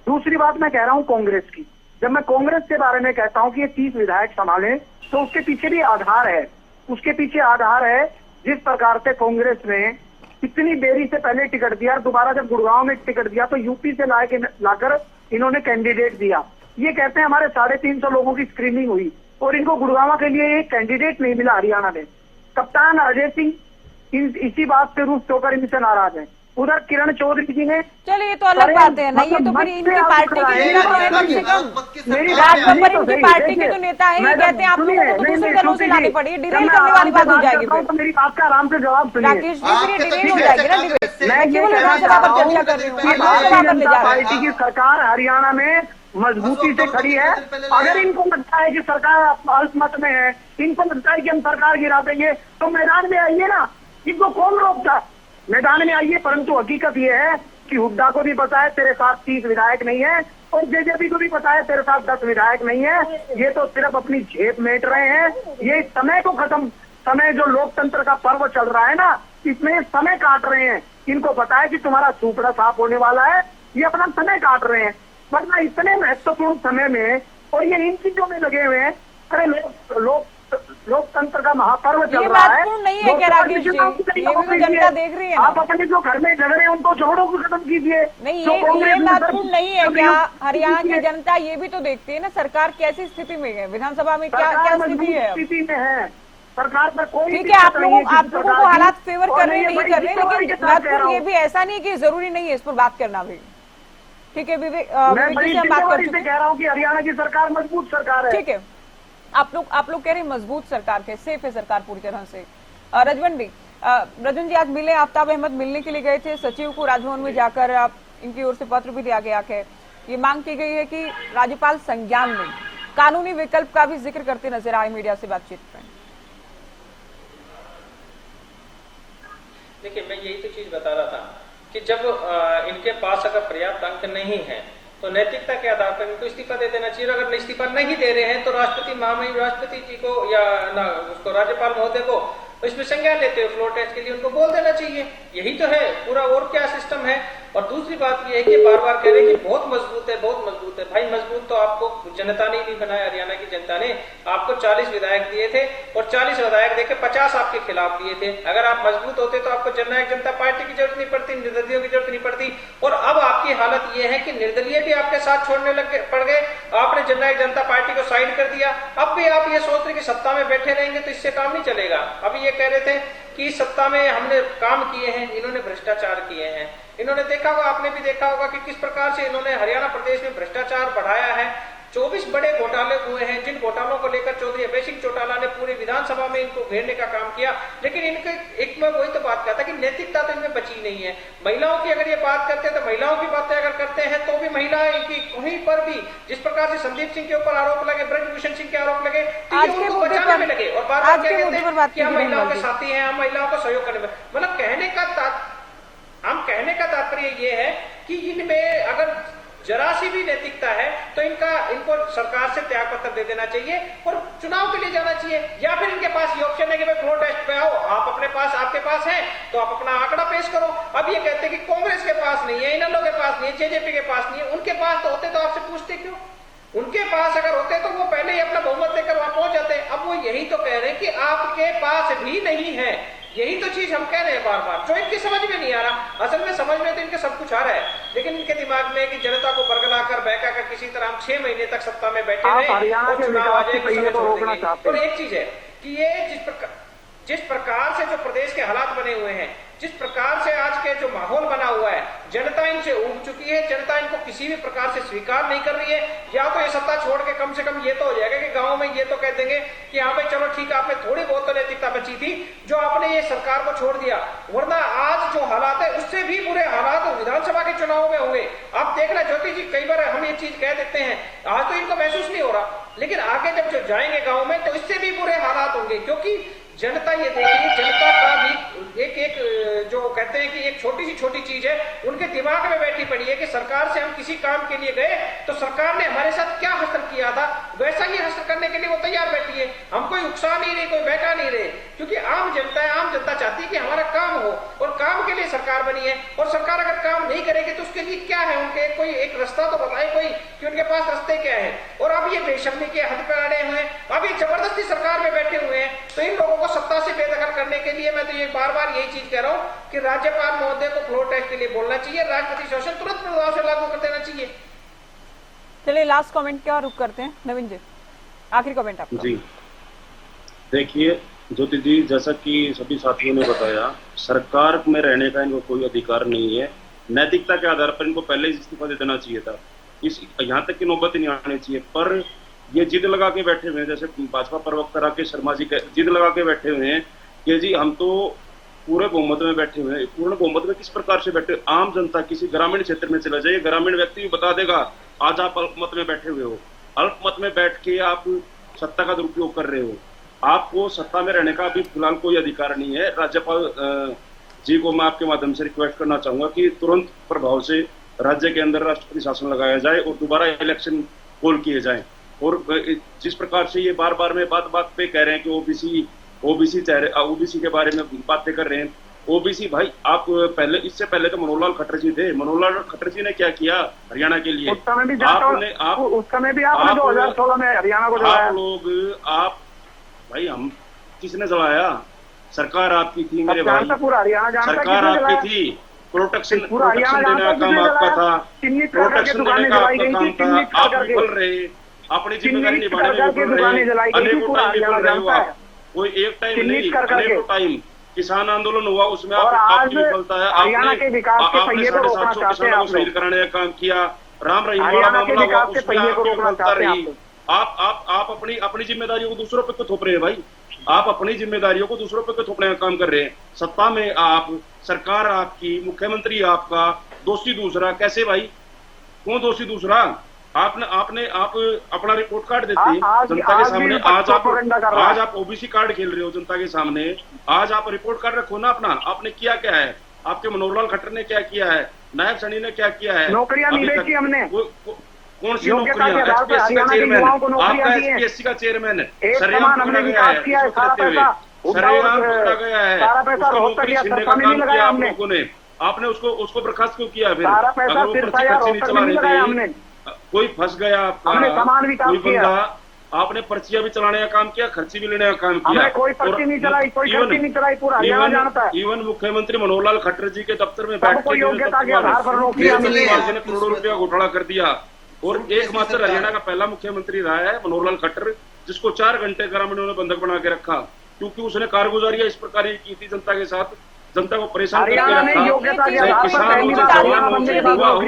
दूसरी बात मैं कह रहा हूं कांग्रेस की। जब मैं कांग्रेस के बारे में कहता हूं कि ये 30 विधायक संभाले, तो उसके पीछे भी आधार है। उसके पीछे आधार है जिस प्रकार से कांग्रेस ने इतनी देरी से पहले टिकट दिया, दोबारा जब गुड़गांव में टिकट दिया तो यूपी से लाकर इन्होंने कैंडिडेट दिया। ये कहते हैं हमारे 350 लोगों की स्क्रीनिंग हुई और इनको गुड़गांव के लिए एक कैंडिडेट नहीं मिला हरियाणा में। कप्तान अजय सिंह इसी बात से रूठ होकर इनसे नाराज है। उधर किरण चौधरी जी ने, चलिए ये तो अलग बात है ना, ये तो फिर इनकी पार्टी के नेता है, कम से कम राजभर इनकी पार्टी के तो नेता है। ये कहते हैं आप लोगों को तो दूसरे दलों से लानी पड़ी, डिरेल करने वाली बात हो जाएगी फिर। मेरी बात का आराम से जवाब सुनिए। राकेश जी, फिर ये डिरेल हो जाएगी ना डिबेट। मैं केवल विधानसभा पर चर्चा कर रही हूँ, लोकसभा पर ले जा रहे हैं। पार्टी की सरकार हरियाणा में मजबूती से खड़ी है। अगर इनको लगता है कि सरकार अल्पमत में है, इनको लगता है कि हम सरकार गिरा देंगे, तो मैदान में आइए ना। इनको कौन रोकता? मैदान में आइए। परंतु हकीकत यह है कि हुड्डा को भी पता है तेरे साथ 30 विधायक नहीं है और जेजेपी को भी पता है तेरे साथ 10 विधायक नहीं है। ये तो सिर्फ अपनी जेब मेट रहे हैं। ये समय को खत्म, समय जो लोकतंत्र का पर्व चल रहा है ना, इसमें समय काट रहे हैं। इनको पता है कि तुम्हारा सूपड़ा साफ होने वाला है, ये अपना समय काट रहे हैं। वरना इतने महत्वपूर्ण समय में और ये इन चीजों में लगे हुए हैं। अरे लोकतंत्र का महापर्व चल रहा है। नहीं है क्या राकेश जी? ये भी जनता देख रही है। आप अपने जो घर में झगड़े उनको झगड़ों को खत्म कीजिए। नहीं, ये महत्वपूर्ण नहीं है क्या? हरियाणा की जनता ये भी तो देखती है ना सरकार कैसी स्थिति में है, विधानसभा में क्या स्थिति है। स्थिति में है सरकार पर कोई। ठीक है, आप लोगों को हालात फेवर कर रहे नहीं कर रहे, लेकिन महत्वपूर्ण ये भी ऐसा नहीं कि जरूरी नहीं है इस पर बात करना भी। ठीक है, विवेक जी से हम बात कर चुके हैं। कह रहा हूँ कि हरियाणा की सरकार मजबूत सरकार है। ठीक है, आप लोग कह रहे हैं मजबूत सरकार है, सेफ है सरकार पूरी तरह से। रजवन जी आज मिले, आफ्ताब अहमद मिलने के लिए गए थे सचिव को राजभवन में जाकर। आप इनकी ओर से पत्र भी दिया गया है। ये मांग की गई है कि राज्यपाल संज्ञान में कानूनी विकल्प का भी जिक्र करते नजर आए मीडिया से बातचीत में। देखिए, मैं यही तो चीज बता रहा था कि जब इनके पास अगर पर्याप्त अंक नहीं है तो नैतिकता के आधार पर इनको इस्तीफा दे देना चाहिए। अगर इस्तीफा नहीं दे रहे हैं तो राष्ट्रपति जी को या ना उसको राज्यपाल महोदय को इसमें संज्ञान लेते हुए फ्लोर टेस्ट के लिए उनको बोल देना चाहिए। यही तो है पूरा, और क्या सिस्टम है। और दूसरी बात यह है कि बार बार कह रहे हैं कि बहुत मजबूत है, बहुत मजबूत है। भाई मजबूत तो आपको जनता ने नहीं बनाया, हरियाणा की जनता ने आपको 40 विधायक दिए थे और 40 विधायक देके 50 आपके खिलाफ दिए थे। अगर आप मजबूत होते तो आपको जननायक जनता पार्टी की जरूरत नहीं पड़ती, निर्दलीयों की जरूरत नहीं पड़ती। और अब आपकी हालत यह है कि निर्दलीय भी आपके साथ छोड़ने पड़ गए। आपने जननायक जनता पार्टी को साइड कर दिया। अब भी आप ये सोच रहे कि सत्ता में बैठे रहेंगे तो इससे काम नहीं चलेगा। अभी ये कह रहे थे कि सत्ता में हमने काम किए हैं, इन्होंने भ्रष्टाचार किए हैं। इन्होंने देखा होगा, आपने भी देखा होगा कि किस प्रकार से इन्होंने हरियाणा प्रदेश में भ्रष्टाचार बढ़ाया है। 24 बड़े घोटाले हुए हैं, जिन घोटालों को लेकर चौधरी अभय सिंह चौटाला ने पूरी विधानसभा में इनको घेरने का काम किया। लेकिन इनके एक में वही तो बात कहता कि नैतिकता तो इनमें बची नहीं है। महिलाओं की अगर ये बात करते हैं तो महिलाओं की बातें अगर करते हैं तो भी महिलाएं इनकी कहीं पर भी जिस प्रकार से संदीप सिंह के ऊपर आरोप लगे, ब्रजभूषण सिंह के आरोप लगे, तो ये उनको बचाने में लगे। और बार बार क्या कहते हैं कि हम महिलाओं के साथी हैं, हम महिलाओं को सहयोग करने में, मतलब कहने का तात्पर्य ये है कि इनमें अगर जरा सी भी नैतिकता है तो इनको सरकार से त्याग पत्र दे देना चाहिए और चुनाव के लिए जाना चाहिए। या फिर इनके पास ये ऑप्शन है कि भाई फ्लोर टेस्ट पे आओ, आपके पास है तो आप अपना आंकड़ा पेश करो। अब ये कहते हैं कि कांग्रेस के पास नहीं है, इनलो के पास नहीं है, जेजेपी के पास नहीं है। उनके पास तो होते तो आपसे पूछते क्यों? उनके पास अगर होते तो वो पहले ही अपना बहुमत लेकर वहां पहुंच जाते। अब वो यही तो कह रहे हैं कि आपके पास भी नहीं है। यही तो चीज हम कह रहे हैं बार बार, जो इनकी समझ में नहीं आ रहा। असल में समझ में तो इनके सब कुछ आ रहा है, लेकिन इनके दिमाग में कि जनता को बरगला कर बहका कर किसी तरह हम 6 महीने तक सत्ता में बैठे रहे और चुनाव आ जाए। और एक चीज है कि ये जिस प्रकार से जो प्रदेश के हालात बने हुए हैं, जिस प्रकार से आज के जो माहौल बना हुआ है, जनता इनसे उब चुकी है। जनता इनको किसी भी प्रकार से स्वीकार नहीं कर रही है। या तो ये सत्ता छोड़ के कम से कम ये तो हो जाएगा कि गांव में ये तो कह देंगे कि हाँ भाई चलो ठीक है, आपने थोड़ी बहुत तो नैतिकता बची थी जो आपने ये सरकार को छोड़ दिया। वरना आज जो हालात है उससे भी बुरे हालात विधानसभा के चुनाव में होंगे। आप देखना ज्योति जी, कई बार हम ये चीज कह देते हैं, आज तो इनको महसूस नहीं हो रहा। लेकिन आगे जब जो जाएंगे गांव में तो इससे भी बुरे हालात होंगे, क्योंकि जनता, ये देखिए, जनता का भी एक जो कहते हैं कि एक छोटी चीज है उनके दिमाग में बैठी पड़ी है कि सरकार से हम किसी काम के लिए गए तो सरकार ने हमारे साथ क्या हासिल किया था, वैसा ही हासिल करने के लिए वो तैयार बैठी है। हम कोई उकसा नहीं रहे, कोई बैठा नहीं रहे, क्योंकि आम जनता है, आम जनता चाहती है कि हमारा काम हो, और काम के लिए सरकार बनी है। और सरकार अगर काम नहीं करेगी तो उसके लिए क्या है, उनके कोई एक रास्ता तो बताए कोई कि उनके पास रास्ते क्या है। और अब ये बेशर्मी के हद पर अड़े हुए हैं, अब ये जबरदस्ती सरकार में बैठे हुए हैं, तो इन लोगों को सत्ता से बेदखल करने के लिए मैं तो ये बार बार यही चीज कह रहा हूं कि राज्यपाल महोदय को फ्लोर टेस्ट के लिए बोलना चाहिए, राष्ट्रपति शासन तुरंत प्रभाव से लागू कर देना चाहिए। चलिए लास्ट कमेंट का रुख करते हैं, नवीन जी आखिरी कमेंट आपका। जी देखिए ज्योति जी, जैसा कि सभी साथियों ने बताया, सरकार में रहने का इनको कोई अधिकार नहीं है। नैतिकता के आधार पर इनको पहले ही इस्तीफा दे देना चाहिए था, इस यहाँ तक की नौबत नहीं आनी चाहिए। पर ये जिद लगा के बैठे हुए हैं, जैसे भाजपा प्रवक्ता राकेश शर्मा जी जिद लगा के बैठे हुए हैं कि जी हम तो पूरे बहुमत में बैठे हुए हैं। पूर्ण बहुमत में किस प्रकार से बैठे? आम जनता किसी ग्रामीण क्षेत्र में चला जाइए, ग्रामीण व्यक्ति भी बता देगा आज आप अल्पमत में बैठे हुए हो। अल्पमत में बैठ के आप सत्ता का दुरुपयोग कर रहे हो। आपको सत्ता में रहने का अभी फिलहाल कोई अधिकार नहीं है। राज्यपाल जी को मैं आपके माध्यम से रिक्वेस्ट करना चाहूंगा कि तुरंत प्रभाव से राज्य के अंदर राष्ट्रपति शासन लगाया जाए और दोबारा इलेक्शन कॉल किए जाए। और जिस प्रकार से ये बार बार में बात पे कह रहे हैं कि ओबीसी के बारे में बातें कर रहे हैं। ओबीसी भाई, आप पहले, इससे पहले तो मनोहर लाल खट्टर जी थे। मनोहर लाल खट्टर जी ने क्या किया हरियाणा के लिए? उस समय भी 2016 में हरियाणा को आप भाई, हम किसने जलाया? सरकार आपकी थी मेरे भाई, सरकार आपकी थी। प्रोटेक्शन देने का काम आपका था, प्रोटेक्शन देने का आपका काम था। आप विफल रहे, अपनी जिम्मेदारी निभाने में विफल रहे, अनेकों टाइम विफल रहे हो आप। कोई एक टाइम नहीं, अनेकों टाइम किसान आंदोलन हुआ, उसमें आपकी विफलता है। आपने 750 किसानों को शहीद कराने का काम किया। राम रहीम वाला मामला हुआ, उसमें आपकी विफलता रही। आप अपनी जिम्मेदारियों को दूसरों पे क्यों थोप रहे हैं भाई? आप अपनी जिम्मेदारियों को दूसरों पे क्यों थोपने का काम कर रहे हैं? सत्ता में आप, सरकार आपकी, मुख्यमंत्री आपका, दोषी दूसरा। कैसे भाई? कौन दोषी दूसरा? आप अपना रिपोर्ट कार्ड देते जनता के सामने। आज आप ओबीसी कार्ड खेल रहे हो जनता के सामने। आज आप रिपोर्ट कार्ड रखो ना अपना। आपने किया क्या है? आपके मनोहर लाल खट्टर ने क्या किया है? नायब सैनी ने क्या किया है? नौकरियां नहीं बेची हमने। कौन सी नौकरियां? एचपीएससी का चेयरमैन, आपका एचपीएससी का चेयरमैन सरेआम पकड़ा गया है करते हुए, सरेआम पकड़ा गया है। आप लोगों ने आपने उसको बर्खास्त क्यों किया? फिर अगर वो पर्ची नहीं चला रहे थे, कोई फंस गया आपका, कोई बंदा, आपने पर्चियां भी चलाने का काम किया, खर्ची भी लेने का काम किया। कोई पर्ची नहीं चलाई, कोई खर्ची नहीं चलाई, पूरा हरियाणा जानता है। इवन मुख्यमंत्री मनोहर लाल खट्टर जी के दफ्तर में बैठ के करोड़ों रुपया घोटाला कर दिया। और एकमात्र हरियाणा का पहला मुख्यमंत्री रहा है मनोहर लाल खट्टर, जिसको 4 घंटे ग्रामीणों ने बंधक बना के रखा, क्योंकि उसने कारगुजारियां इस प्रकार की थी जनता के साथ, जनता को परेशान करके रखा। चाहे किसान हो, चाहे जवान हो, चाहे युवा हो,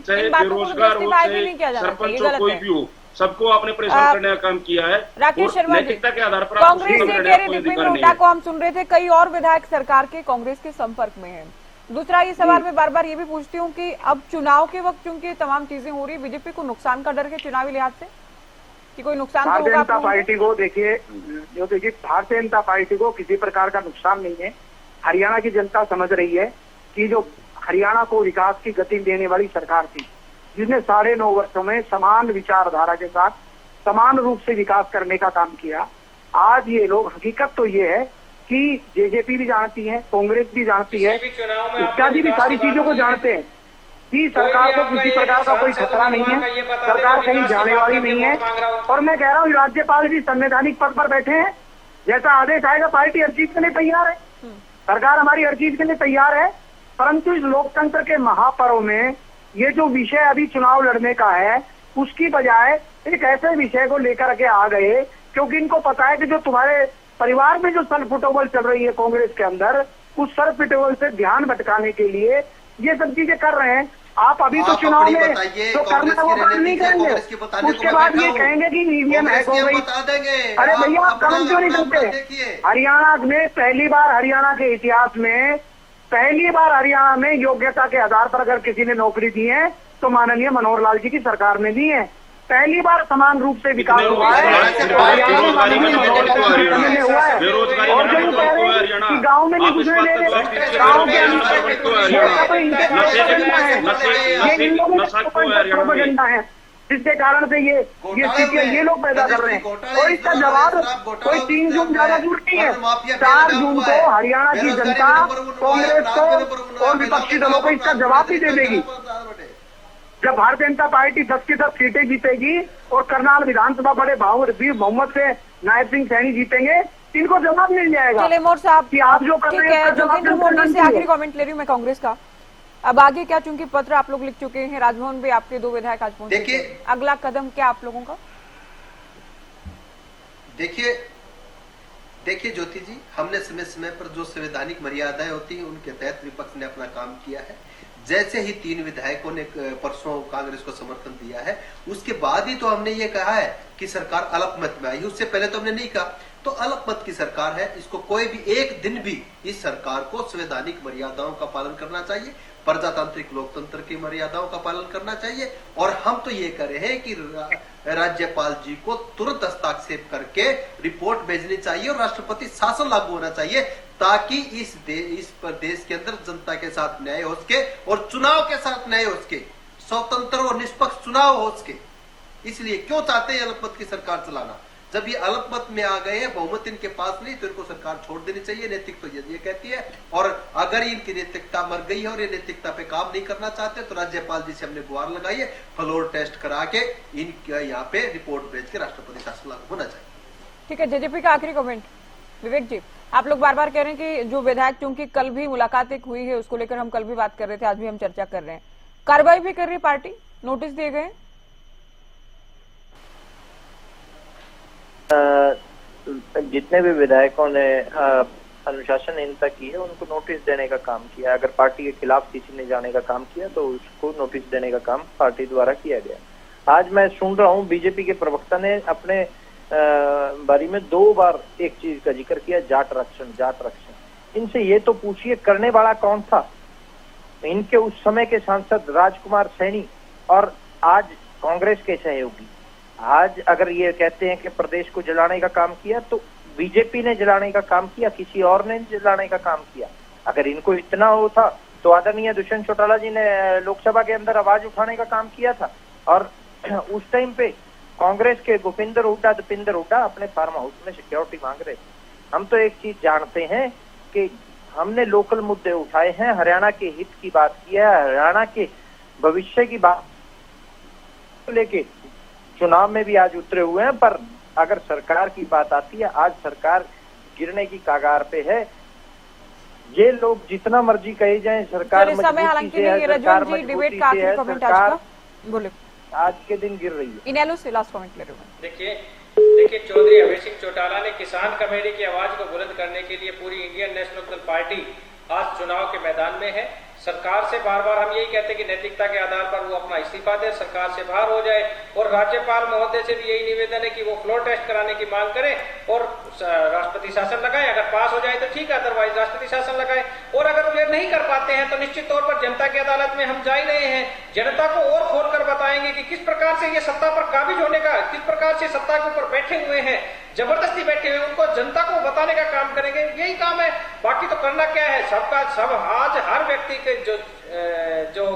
चाहे बेरोजगार हो, चाहे सरपंच हो, कोई भी हो, सबको आपने परेशान करने का काम किया है। राकेश शर्मा जी, के आधार पर कांग्रेस के कह रहे विपिन रोहटा को हम सुन रहे थे, कई और विधायक सरकार के कांग्रेस के संपर्क में हैं। दूसरा ये सवाल मैं बार बार ये भी पूछती हूँ कि अब चुनाव के वक्त चूंकि तमाम चीजें हो रही, बीजेपी को नुकसान का डर है चुनावी लिहाज से कि कोई नुकसान तो होगा? भारतीय जनता पार्टी को देखिए, भारतीय जनता पार्टी को किसी प्रकार का नुकसान नहीं है। हरियाणा की जनता समझ रही है कि जो हरियाणा को विकास की गति देने वाली सरकार थी, जिसने 9.5 वर्षों में समान विचारधारा के साथ समान रूप से विकास करने का काम किया, आज ये लोग, हकीकत तो ये है कि जेजेपी भी जानती है, कांग्रेस भी जानती है, इत्यादि भी सारी चीजों को जानते हैं कि सरकार को किसी प्रकार का कोई खतरा नहीं है, सरकार कहीं जाने वाली नहीं है। और मैं कह रहा हूँ राज्यपाल जी संवैधानिक पद पर बैठे हैं, जैसा आदेश आएगा पार्टी हर चीज के लिए तैयार है, सरकार हमारी हर चीज के लिए तैयार है। परंतु इस लोकतंत्र के महापर्व में ये जो विषय अभी चुनाव लड़ने का है, उसकी बजाय एक ऐसे विषय को लेकर के आ गए, क्योंकि इनको पता है कि जो तुम्हारे परिवार में जो सरफुटोबल चल रही है कांग्रेस के अंदर, उस सरफुटोबल से ध्यान भटकाने के लिए ये सब चीजें कर रहे हैं। आप अभी तो चुनाव में जो करना है वो काम नहीं करेंगे, उसके बाद ये कहेंगे कि ईवीएम हैक हो गई। अरे भैया आप काम क्यों नहीं करते? हरियाणा में पहली बार, हरियाणा के इतिहास में पहली बार हरियाणा में योग्यता के आधार पर अगर किसी ने नौकरी दी है तो माननीय मनोहर लाल जी की सरकार ने दी है। पहली बार समान रूप से विकास हुआ है। बेरोजगारी में हुआ है बेरोजगारी और जो कह रहे हैं कि गाँव में नहीं घुसने दे रहे, गाँव के प्रोपेगेंडा है, जिसके कारण से ये स्थितियां ये लोग पैदा कर रहे हैं। और इसका जवाब कोई 3 जून ज्यादा दूर नहीं है, 4 जून को हरियाणा की जनता कांग्रेस को और विपक्षी दलों को इसका जवाब भी दे देगी। जब भारतीय जनता पार्टी 10 की 10 सीटें जीतेगी और करनाल विधानसभा बड़े बहुमत से नायब सिंह सैनी जीतेंगे, इनको जवाब मिल जाएगा। चलिए मोर साहब, कि आप जो कर रहे हैं जोगिंद्र मोदी से आखिरी कमेंट ले रही हूँ मैं कांग्रेस का। अब आगे क्या, चूंकि पत्र आप लोग लिख चुके हैं, राजभवन में आपके 2 विधायक आज पहुंचे, देखिए अगला कदम क्या आप लोगों का? देखिए ज्योति जी, हमने समय समय पर जो संवैधानिक मर्यादाएं होती हैं उनके तहत विपक्ष ने अपना काम किया है। जैसे ही 3 विधायकों ने परसों कांग्रेस को समर्थन दिया है, उसके बाद ही तो हमने ये कहा है कि सरकार अल्पमत में आई। उससे पहले तो हमने नहीं कहा। तो अल्पमत की सरकार है, इसको कोई भी एक दिन भी इस सरकार को संवैधानिक मर्यादाओं का पालन करना चाहिए, प्रजातांत्रिक लोकतंत्र की मर्यादाओं का पालन करना चाहिए। और हम तो ये कर रहे हैं कि राज्यपाल जी को तुरंत हस्ताक्षेप करके रिपोर्ट भेजनी चाहिए और राष्ट्रपति शासन लागू होना चाहिए, ताकि इस प्रदेश के अंदर जनता के साथ न्याय हो सके और चुनाव के साथ न्याय हो सके, स्वतंत्र और निष्पक्ष चुनाव हो सके। इसलिए क्यों चाहते हैं अल्पमत की सरकार चलाना? जब ये अल्पमत में आ गए हैं, बहुमत इनके पास नहीं, तो इनको सरकार छोड़ देनी चाहिए। नैतिक तो ये कहती है, और अगर इनकी नैतिकता मर गई है और ये नैतिकता पे काम नहीं करना चाहते, तो राज्यपाल जी से हमने गुहार लगाई है, फ्लोर टेस्ट करा के इनके यहाँ पे रिपोर्ट भेज के राष्ट्रपति शासन लागू होना चाहिए। ठीक है, जेजेपी का आखिरी कमेंट। विवेक जी, आप लोग बार बार कह रहे हैं कि जो विधायक, चूंकि कल भी मुलाकात एक हुई है, उसको लेकर हम कल भी बात कर रहे थे, आज भी हम चर्चा कर रहे हैं, कार्रवाई भी कर रही पार्टी, नोटिस दिए गए? जितने भी विधायकों ने अनुशासनहीनता की है उनको नोटिस देने का काम किया। अगर पार्टी के खिलाफ किसी ने जाने का काम किया तो उसको नोटिस देने का काम पार्टी द्वारा किया गया। आज मैं सुन रहा हूं बीजेपी के प्रवक्ता ने अपने बारी में 2 बार एक चीज का जिक्र किया, जाट रक्षण। इनसे ये तो पूछिए करने वाला कौन था? इनके उस समय के सांसद राजकुमार सैनी और आज कांग्रेस के सहयोगी आज अगर ये कहते हैं कि प्रदेश को जलाने का काम किया, तो बीजेपी ने जलाने का काम किया, किसी और ने जलाने का काम किया। अगर इनको इतना हो था तो आदरणीय दुष्यंत चौटाला जी ने लोकसभा के अंदर आवाज उठाने का काम किया था। और उस टाइम पे कांग्रेस के दीपेंद्र हुड्डा अपने फार्म हाउस में सिक्योरिटी मांग रहे थे। हम तो एक चीज जानते हैं कि हमने लोकल मुद्दे उठाए हैं, हरियाणा के हित की बात की है, हरियाणा के भविष्य की बात लेके चुनाव में भी आज उतरे हुए हैं। पर अगर सरकार की बात आती है, आज सरकार गिरने की कगार पे है। ये लोग जितना मर्जी कहे जाएं, सरकार मजबूती से है, सरकार मजबूती से है, सरकार बोले आज के दिन गिर रही है। इनेलो से लास्ट कमेंट ले रहे हैं। देखिए चौधरी अभय सिंह चौटाला ने किसान कमेटी की आवाज को बुलंद करने के लिए पूरी इंडियन नेशनल लोकदल पार्टी आज चुनाव के मैदान में है। सरकार से बार बार हम यही कहते हैं कि नैतिकता के आधार पर वो अपना इस्तीफा दे, सरकार से बाहर हो जाए। और राज्यपाल महोदय से भी यही निवेदन है कि वो फ्लोर टेस्ट कराने की मांग करें और राष्ट्रपति शासन लगाए। अगर पास हो जाए तो ठीक है, अदरवाइज राष्ट्रपति शासन लगाए। और अगर वे नहीं कर पाते हैं तो निश्चित तौर पर जनता की अदालत में हम जा ही रहे हैं, जनता को और खोलकर बताएंगे कि किस प्रकार से ये सत्ता पर काबिज होने का, किस प्रकार से सत्ता के ऊपर बैठे हुए हैं, जबरदस्ती बैठे हुए, उनको जनता को बताने का काम करेंगे। यही काम है, बाकी तो करना क्या है, सबका सब। आज हर व्यक्ति के जो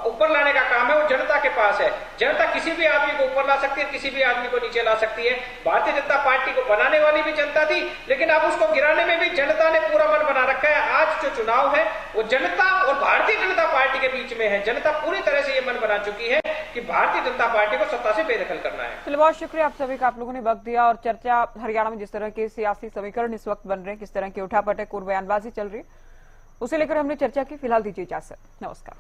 ऊपर लाने का काम है वो जनता के पास है। जनता किसी भी आदमी को ऊपर ला सकती है, किसी भी आदमी को नीचे ला सकती है। भारतीय जनता पार्टी को बनाने वाली भी जनता थी, लेकिन अब उसको गिराने में भी जनता ने पूरा मन बना रखा है। आज जो चुनाव है वो जनता और भारतीय जनता पार्टी के बीच में है। जनता पूरी तरह से ये मन बना चुकी है कि भारतीय जनता पार्टी को सत्ता से बेदखल करना है। चलिए, बहुत शुक्रिया आप सभी का, आप लोगों ने वक्त दिया। और चर्चा हरियाणा में जिस तरह के सियासी समीकरण इस वक्त बन रहे हैं, किस तरह की उठापटक और बयानबाजी चल रही है, उसे लेकर हमने चर्चा की। फिलहाल दीजिए इजाजत, नमस्कार।